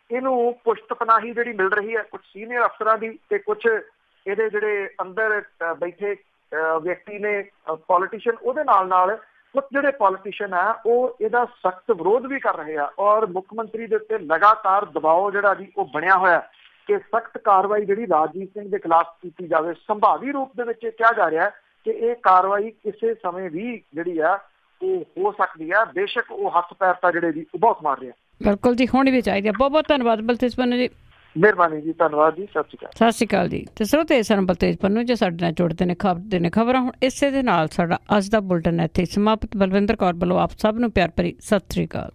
ਇਹਨੂੰ ਪੁਸ਼ਤ ਪਨਾਹੀ ਜਿਹੜੀ ਮਿਲ ਰਹੀ ਹੈ ਕੁਝ ਸੀਨੀਅਰ ਅਫਸਰਾਂ ਦੀ ਤੇ ਕੁਝ ਇਹਦੇ ਜਿਹੜੇ ਅੰਦਰ ਬੈਠੇ ਵਿਅਕਤੀ ਨੇ ਪੋਲੀਟੀਸ਼ੀਅਨ, ਉਹਦੇ ਨਾਲ ਕੁਝ ਜਿਹੜੇ ਪੋਲੀਟੀਸ਼ੀਅਨ ਆ ਉਹ ਇਹਦਾ ਸਖਤ ਵਿਰੋਧ ਵੀ ਕਰ ਰਹੇ ਆ। ਔਰ ਮੁੱਖ ਮੰਤਰੀ ਦੇ ਉੱਤੇ ਲਗਾਤਾਰ ਦਬਾਅ ਜਿਹੜਾ ਜੀ ਉਹ ਬਣਿਆ ਹੋਇਆ ਕਿ ਸਖਤ ਕਾਰਵਾਈ ਜਿਹੜੀ ਰਾਜਜੀਤ ਸਿੰਘ ਦੇ ਖਿਲਾਫ ਕੀਤੀ ਜਾਵੇ। ਸੰਭਾਵੀ ਰੂਪ ਦੇ ਵਿੱਚ ਕਿਹਾ ਜਾ ਰਿਹਾ ਕਿ ਇਹ ਕਾਰਵਾਈ ਕਿਸੇ ਸਮੇਂ ਵੀ ਜਿਹੜੀ ਆ ਉਹ ਹੋ ਸਕਦੀ ਆ। ਬੇਸ਼ੱਕ ਉਹ ਹੱਥ ਪੈਰ ਤਾਂ ਜਿਹੜੇ ਜੀ ਉਹ ਬਹੁਤ ਮਾਰ ਰਿਹਾ। ਬਿਲਕੁਲ ਜੀ, ਹੋਣੀ ਵੀ ਚਾਹੀਦੀ ਆ। ਬਹੁਤ ਬਹੁਤ ਧੰਨਵਾਦ ਬਲਤੇਜ ਪੰਨੂ ਜੀ। ਮਿਹਰਬਾਨੀ ਜੀ, ਧੰਨਵਾਦ ਜੀ, ਸਤਿ ਸ਼੍ਰੀ ਅਕਾਲ। ਸਤਿ ਸ਼੍ਰੀ ਅਕਾਲ ਜੀ। ਤੇ ਸਰੋਤੇ ਸਨ ਬਲਤੇਜ ਪੰਨੂ ਜੀ ਸਾਡੇ ਨਾਲ ਜੁੜਦੇ ਨੇ ਖਬਰਾਂ। ਹੁਣ ਇਸੇ ਦੇ ਨਾਲ ਸਾਡਾ ਅੱਜ ਦਾ ਬੁਲਟਨ ਇੱਥੇ ਸਮਾਪਤ। ਬਲਵਿੰਦਰ ਕੌਰ ਵੱਲੋਂ ਆਪ ਸਭ ਨੂੰ ਪਿਆਰ ਭਰੀ ਸਤਿ ਸ਼੍ਰੀ ਅਕਾਲ।